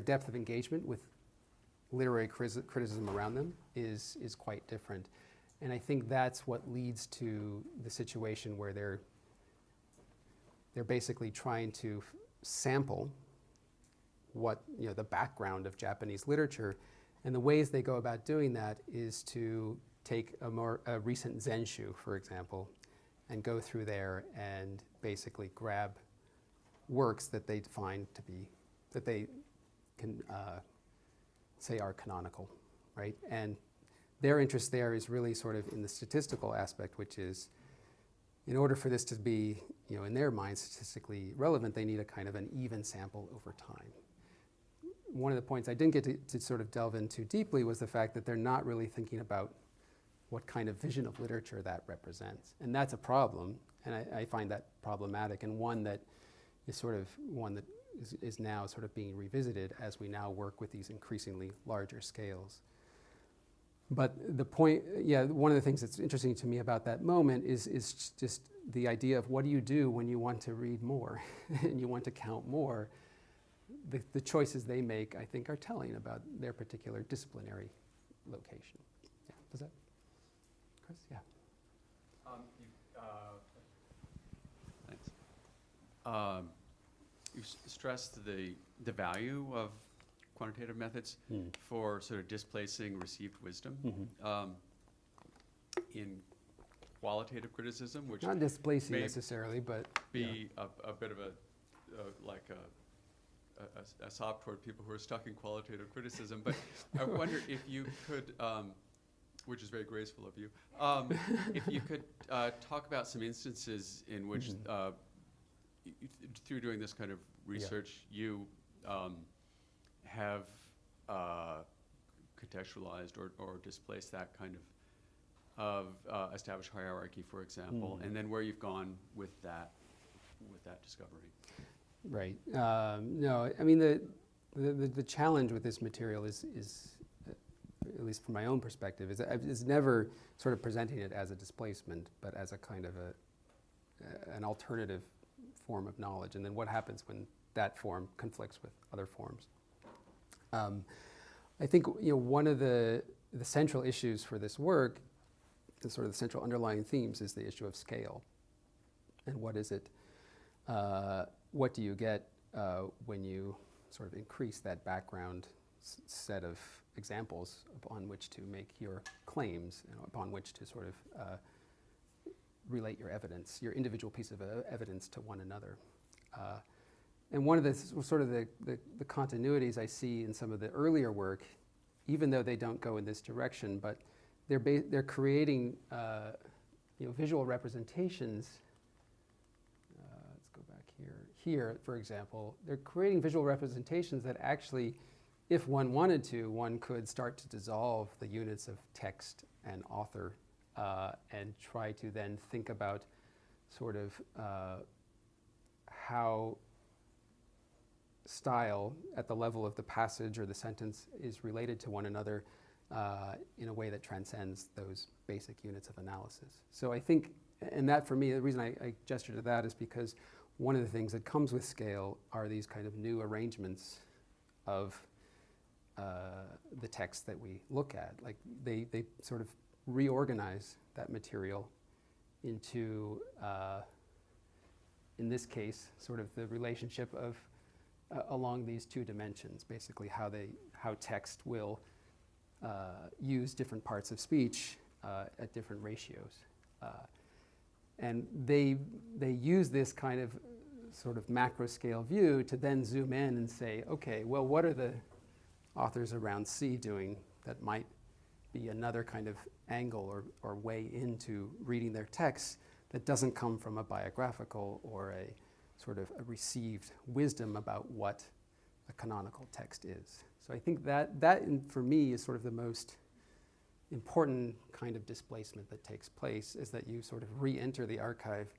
depth of engagement with literary criticism around them is quite different. And I think that's what leads to the situation where they're basically trying to sample what, the background of Japanese literature. And the ways they go about doing that is to take a recent Zenshu, for example, and go through there and basically grab works that they find to be, that they can say are canonical, right? And their interest there is really sort of in the statistical aspect, which is, in order for this to be, in their mind, statistically relevant, they need a kind of an even sample over time. One of the points I didn't get to sort of delve into deeply was the fact that they're not really thinking about what kind of vision of literature that represents. And that's a problem, and I find that problematic, and one that is now sort of being revisited as we now work with these increasingly larger scales. But the point, one of the things that's interesting to me about that moment is just the idea of what do you do when you want to read more and you want to count more. The choices they make, I think, are telling about their particular disciplinary location. Yeah, does that, Chris? Yeah.
Thanks. You stressed the value of quantitative methods for sort of displacing received wisdom in qualitative criticism, which
not displacing
may
necessarily, but
be a bit of like a sob toward people who are stuck in qualitative criticism. But I wonder if you could, which is very graceful of you, if you could talk about some instances in which, through doing this kind of research, you have contextualized or displaced that kind of established hierarchy, for example, and then where you've gone with that discovery.
right. No, I mean the challenge with this material is at least from my own perspective, is never sort of presenting it as a displacement, but as a kind of an alternative form of knowledge, and then what happens when that form conflicts with other forms. I think one of the central issues for this work, the sort of the central underlying themes, is the issue of scale, and what is it? What do you get when you sort of increase that background set of examples upon which to make your claims, and upon which to sort of relate your evidence, your individual piece of evidence to one another. And one of the sort of the continuities I see in some of the earlier work, even though they don't go in this direction, but they're creating visual representations. Let's go back here. Here, for example, they're creating visual representations that actually, if one wanted to, one could start to dissolve the units of text and author and try to then think about sort of how style at the level of the passage or the sentence is related to one another in a way that transcends those basic units of analysis. So I think, and that for me, the reason I gesture to that is because one of the things that comes with scale are these kind of new arrangements of the text that we look at. Like they sort of reorganize that material into, in this case, sort of the relationship of along these two dimensions, basically how text will use different parts of speech at different ratios. And they use this kind of sort of macro scale view to then zoom in and say, okay, well, what are the authors around C doing that might be another kind of angle or way into reading their texts that doesn't come from a biographical or a sort of a received wisdom about what a canonical text is. So I think that for me is sort of the most important kind of displacement that takes place, is that you sort of re-enter the archive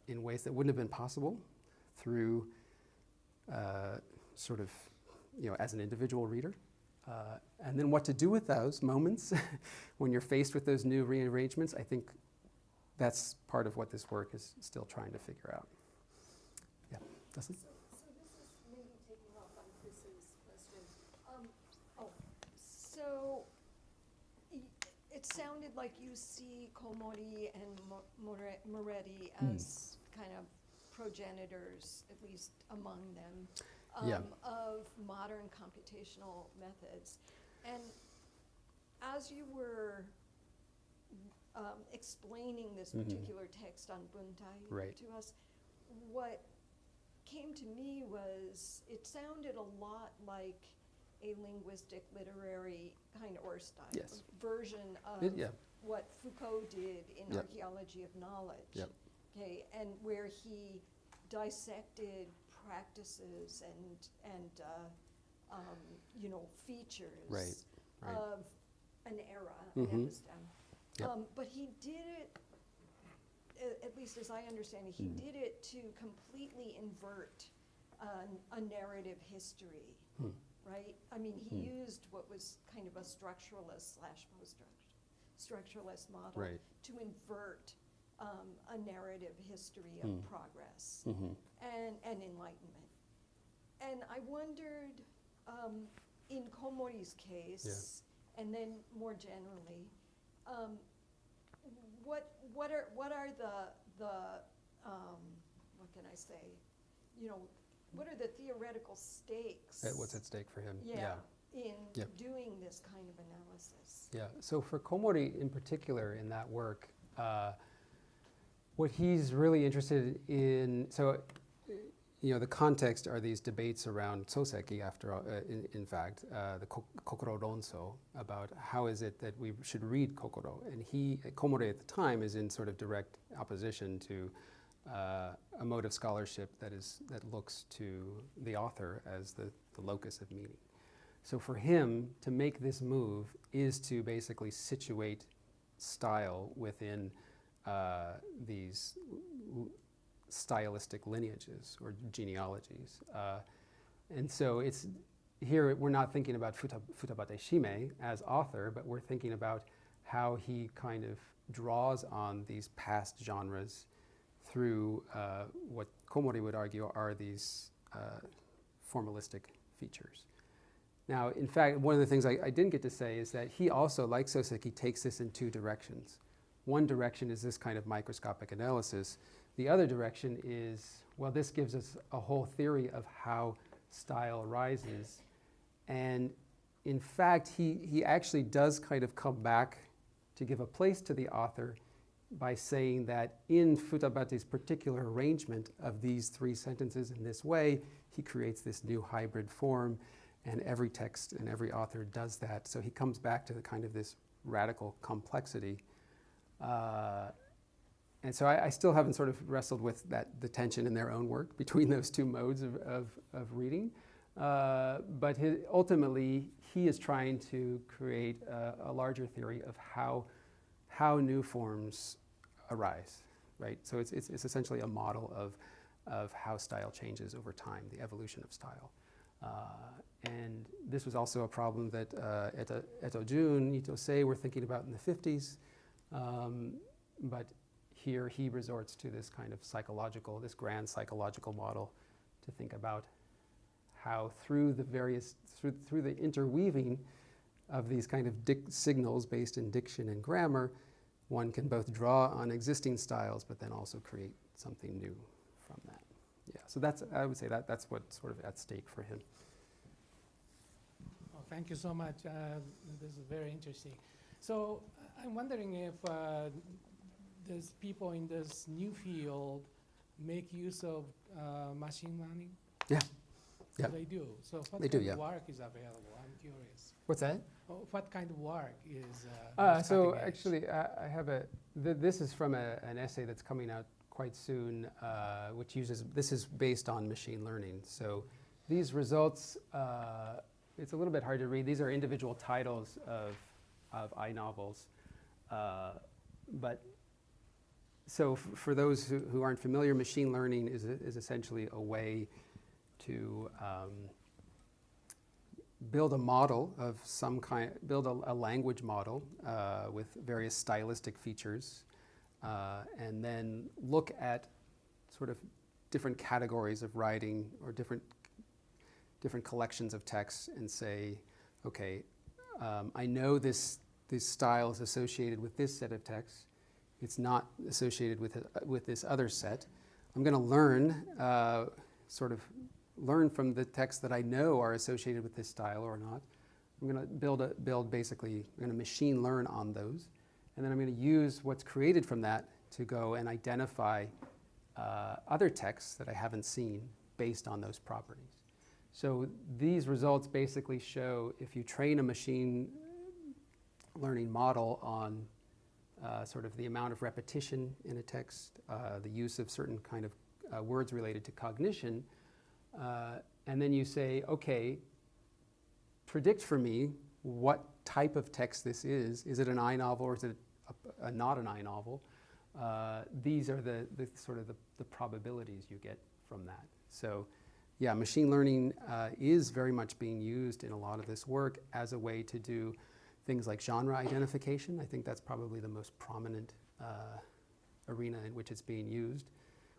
in ways that wouldn't have been possible through sort of, as an individual reader. And then what to do with those moments when you're faced with those new rearrangements, I think that's part of what this work is still trying to figure out. Yeah, Dustin?
So this is maybe taking off on Chris's question. So it sounded like you see Komori and Moretti as kind of progenitors, at least among them, of modern computational methods. And as you were explaining this particular text on Buntai to us, what came to me was it sounded a lot like a linguistic literary kind of, or style version of what Foucault did in Archaeology of Knowledge. Okay, and where he dissected practices and features of an era,
Mhm.
an epistem.
Yep.
But he did it, at least as I understand it, he did it to completely invert a narrative history, right? I mean, he used what was kind of a structuralist slash post-structuralist model
Right.
to invert a narrative history of progress and enlightenment. And I wondered, in Komori's case, and then more generally, what are the what can I say? You know, what are the theoretical stakes?
What's at stake for him?
In
Yep.
doing this kind of analysis.
Yeah. So for Komori in particular in that work, what he's really interested in, so the context are these debates around Sōseki, after all, in fact, the kokoro ronso, about how is it that we should read kokoro. And Komori at the time is in sort of direct opposition to a mode of scholarship that looks to the author as the locus of meaning. So for him, to make this move is to basically situate style within these stylistic lineages or genealogies. And so here we're not thinking about Futabate Shime as author, but we're thinking about how he kind of draws on these past genres through what Komori would argue are these formalistic features. Now, in fact, one of the things I didn't get to say is that he also, like Sōseki, takes this in two directions. One direction is this kind of microscopic analysis. The other direction is, well, this gives us a whole theory of how style arises. And in fact, he actually does kind of come back to give a place to the author by saying that in Futabate's particular arrangement of these three sentences in this way, he creates this new hybrid form, and every text and every author does that. So he comes back to the kind of this radical complexity. And so I still haven't sort of wrestled with the tension in their own work between those two modes of reading. But ultimately, he is trying to create a larger theory of how new forms arise, right? So it's essentially a model of how style changes over time, the evolution of style. And this was also a problem that Eto Jun, Ito Sei were thinking about in the 50s. But here he resorts to this kind of this grand psychological model to think about how through the interweaving of these kind of signals based in diction and grammar, one can both draw on existing styles, but then also create something new from that. Yeah, so I would say that's what's sort of at stake for him.
Oh, thank you so much. This is very interesting. So I'm wondering if there's people in this new field make use of machine learning?
Yeah.
So
Yeah.
they do. So what
They
kind
do,
of
yeah.
work is available? I'm curious.
What's that?
What kind of work is
So
cutting edge?
actually, I have this is from an essay that's coming out quite soon, this is based on machine learning. So these results, it's a little bit hard to read. These are individual titles of iNovels. But so for those who aren't familiar, machine learning is essentially a way to build a model of some kind, build a language model with various stylistic features, and then look at sort of different categories of writing or different collections of texts and say, okay, I know this style is associated with this set of texts. It's not associated with this other set. I'm going to learn, learn from the texts that I know are associated with this style or not. I'm going to I'm going to machine learn on those. And then I'm going to use what's created from that to go and identify other texts that I haven't seen based on those properties. So these results basically show if you train a machine learning model on sort of the amount of repetition in a text, the use of certain kind of words related to cognition, and then you say, okay, predict for me what type of text this is. Is it an I novel or is it not an I novel? These are the sort of the probabilities you get from that. So yeah, machine learning is very much being used in a lot of this work as a way to do things like genre identification. I think that's probably the most prominent arena in which it's being used.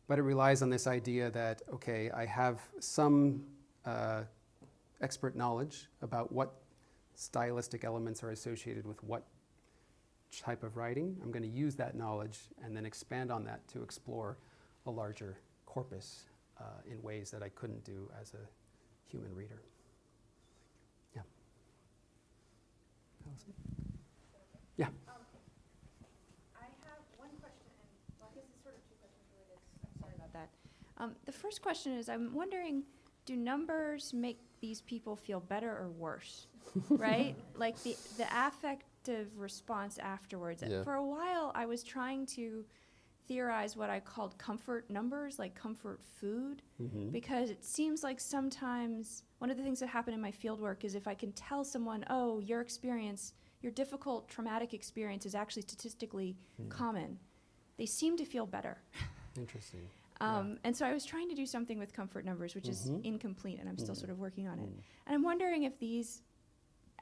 But it relies on this idea that, okay, I have some expert knowledge about what stylistic elements are associated with what type of writing. I'm going to use that knowledge and then expand on that to explore a larger corpus in ways that I couldn't do as a human reader. Yeah. Allison? Yeah.
I have one question, and well, I guess it's sort of two questions related. I'm sorry about that. The first question is, I'm wondering, do numbers make these people feel better or worse? Right? Like the affective response afterwards.
Yeah.
For a while, I was trying to theorize what I called comfort numbers, like comfort food, because it seems like sometimes one of the things that happen in my fieldwork is if I can tell someone, oh, your experience, your difficult traumatic experience is actually statistically common, they seem to feel better.
Interesting.
And so I was trying to do something with comfort numbers, which is incomplete, and I'm still sort of working on it. And I'm wondering if these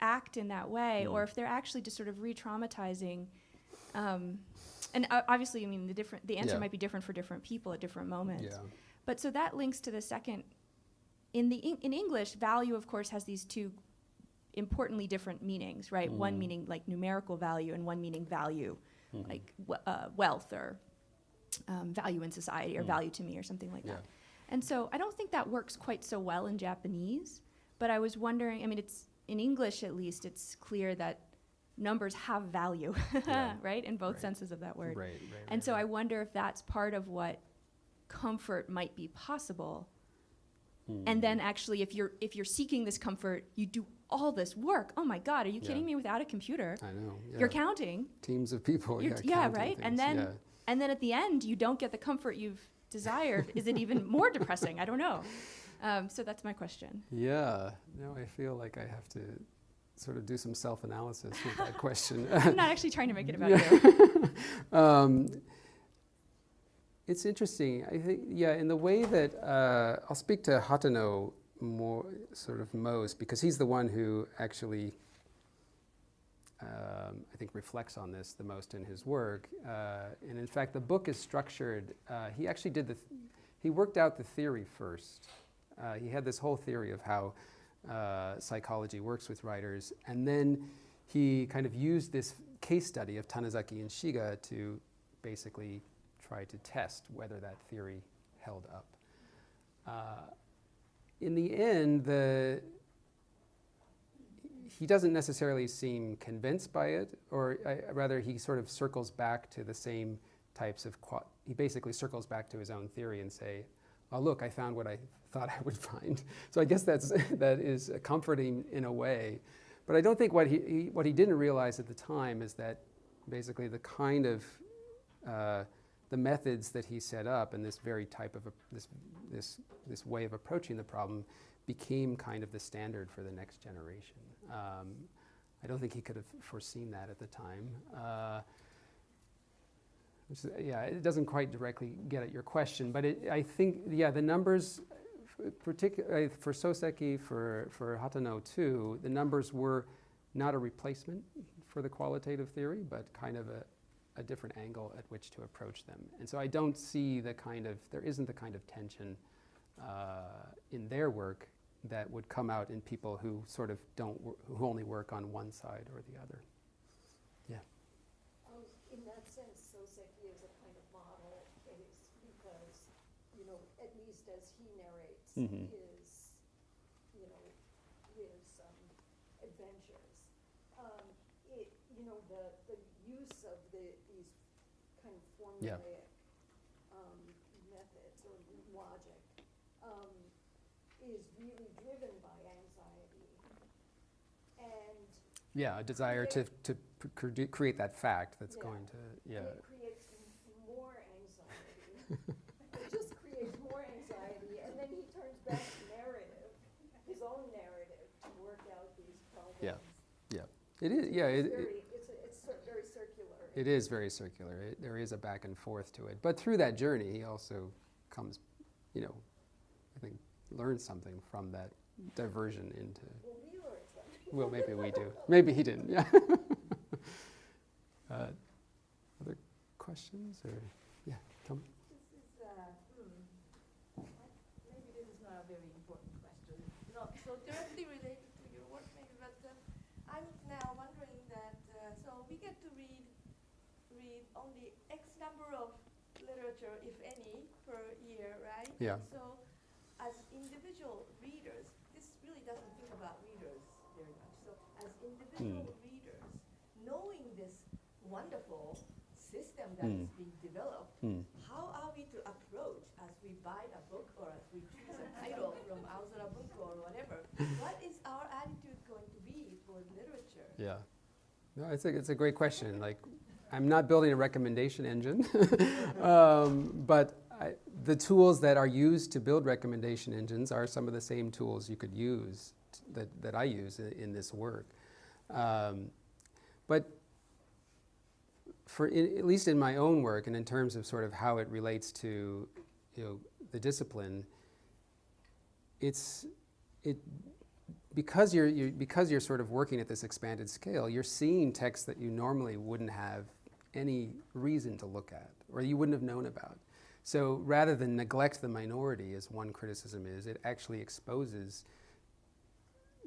act in that way, or if they're actually just sort of re-traumatizing. And obviously, I mean, the answer might be different for different people at different moments.
Yeah.
But so that links to the second. In English, value, of course, has these two importantly different meanings, right? One meaning like numerical value, and one meaning value, like wealth or value in society, or value to me, or something like that. And so I don't think that works quite so well in Japanese, but I was wondering, I mean, it's in English at least, it's clear that numbers have value, right? In both senses of that word. And so I wonder if that's part of what comfort might be possible. And then actually, if you're seeking this comfort, you do all this work. Oh my God, are you kidding me? Without a computer,
I know. Yeah.
you're counting.
Teams of people.
You're
counting
right.
things,
And then at the end, you don't get the comfort you've desired. Is it even more depressing? I don't know. So that's my question.
Yeah. No, I feel like I have to sort of do some self-analysis with that question.
I'm not actually trying to make it about you.
It's interesting. I think, in the way that I'll speak to Hatano more, sort of most, because he's the one who actually, I think, reflects on this the most in his work. And in fact, the book is structured. He actually he worked out the theory first. He had this whole theory of how psychology works with writers, and then he kind of used this case study of Tanizaki and Shiga to basically try to test whether that theory held up. In the end, he doesn't necessarily seem convinced by it, or rather he sort of circles back to the same types of, he basically circles back to his own theory and say, oh look, I found what I thought I would find. So I guess that is comforting in a way. But I don't think what he didn't realize at the time is that basically the kind of the methods that he set up and this very type of this way of approaching the problem became kind of the standard for the next generation. I don't think he could have foreseen that at the time. It doesn't quite directly get at your question, but I think, the numbers, particularly for Sōseki, for Hatano too, the numbers were not a replacement for the qualitative theory, but kind of a different angle at which to approach them. And so I don't see there isn't the kind of tension in their work that would come out in people who sort of who only work on one side or the other. Yeah.
In that sense, Sōseki is a kind of model case because, at least as he narrates his, his adventures, the use of these kind of formulaic methods or logic is really driven by anxiety. And
a desire to create that fact that's going to,
and it creates more anxiety. It just creates more anxiety, and then he turns back to narrative, his own narrative, to work out these problems.
It is, yeah.
It's very circular.
It is very circular. There is a back and forth to it. But through that journey, he also comes, I think, learns something from that diversion into.
Well, we learned something.
Well, maybe we do. Maybe he didn't, yeah. Other questions? Or, yeah, tell me.
This is, maybe this is not a very important question, not so directly related to your work maybe, but I'm now wondering that, so we get to read only X number of literature, if any, per year, right?
Yeah.
And so as individual readers, this really doesn't think about readers very much. So as individual readers, knowing this wonderful system that is being developed, how are we to approach as we buy a book or as we choose a title from Aozora Bunko or whatever? What is our attitude going to be toward literature?
Yeah. No, it's a great question. Like, I'm not building a recommendation engine, but the tools that are used to build recommendation engines are some of the same tools you could use that I use in this work. But at least in my own work, and in terms of sort of how it relates to the discipline, because you're sort of working at this expanded scale, you're seeing texts that you normally wouldn't have any reason to look at, or you wouldn't have known about. So rather than neglect the minority, as one criticism is, it actually exposes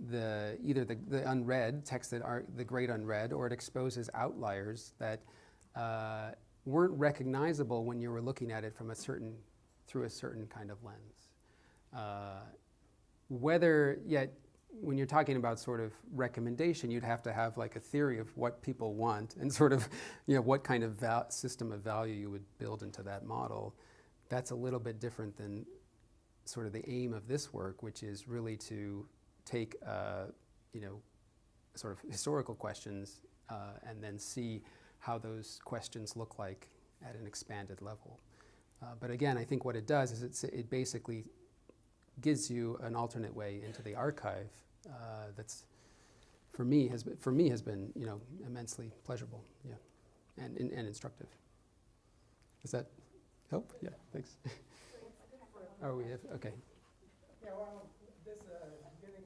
either the unread texts that are the great unread, or it exposes outliers that weren't recognizable when you were looking at it through a certain kind of lens. When you're talking about sort of recommendation, you'd have to have like a theory of what people want and sort of, what kind of system of value you would build into that model. That's a little bit different than sort of the aim of this work, which is really to take, sort of historical questions and then see how those questions look like at an expanded level. But again, I think what it does is it basically gives you an alternate way into the archive that's for me has been immensely pleasurable, and instructive. Does that help? Yeah, thanks. Oh, we have, okay.
Yeah, well, this getting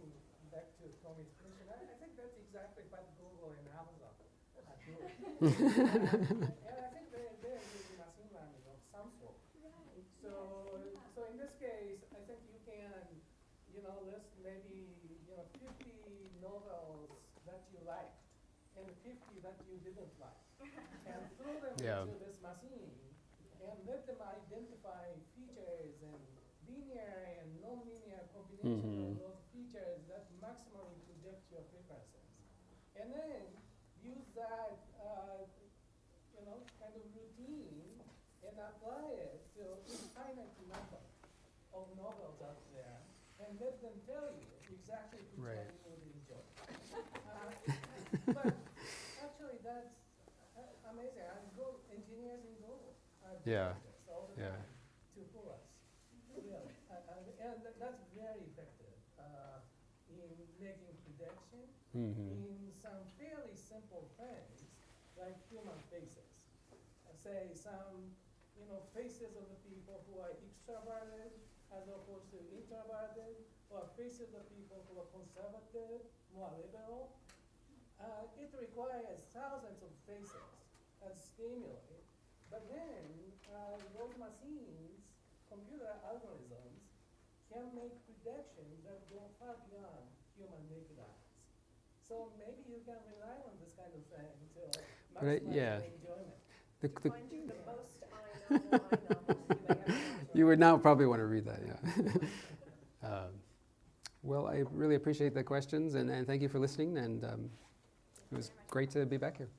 back to Tommy's question, I think that's exactly what Google and Amazon are doing. And I think they're using machine learning of some sort.
Right.
So in this case, I think you can, list maybe 50 novels that you liked and 50 that you didn't like, and throw them into this machine and let them identify features and linear and non-linear combination of those features that maximally predict your preferences, and then use that kind of routine and apply it to infinite number of novels out there, and let them tell you exactly which one you would enjoy. But actually, that's amazing. Engineers in Google are doing this all the time to fool us. Really. And that's very effective in making prediction in some fairly simple things like human faces. Say some faces of the people who are extroverted as opposed to introverted, or faces of people who are conservative, more liberal. It requires thousands of faces as stimuli, but then those machines, computer algorithms, can make predictions that go far beyond human naked eyes. So maybe you can rely on this kind of thing to maximize the enjoyment.
Find you the most I novels you may ever want.
You would now probably want to read that, yeah. Well, I really appreciate the questions, and thank you for listening, and it was great to be back here.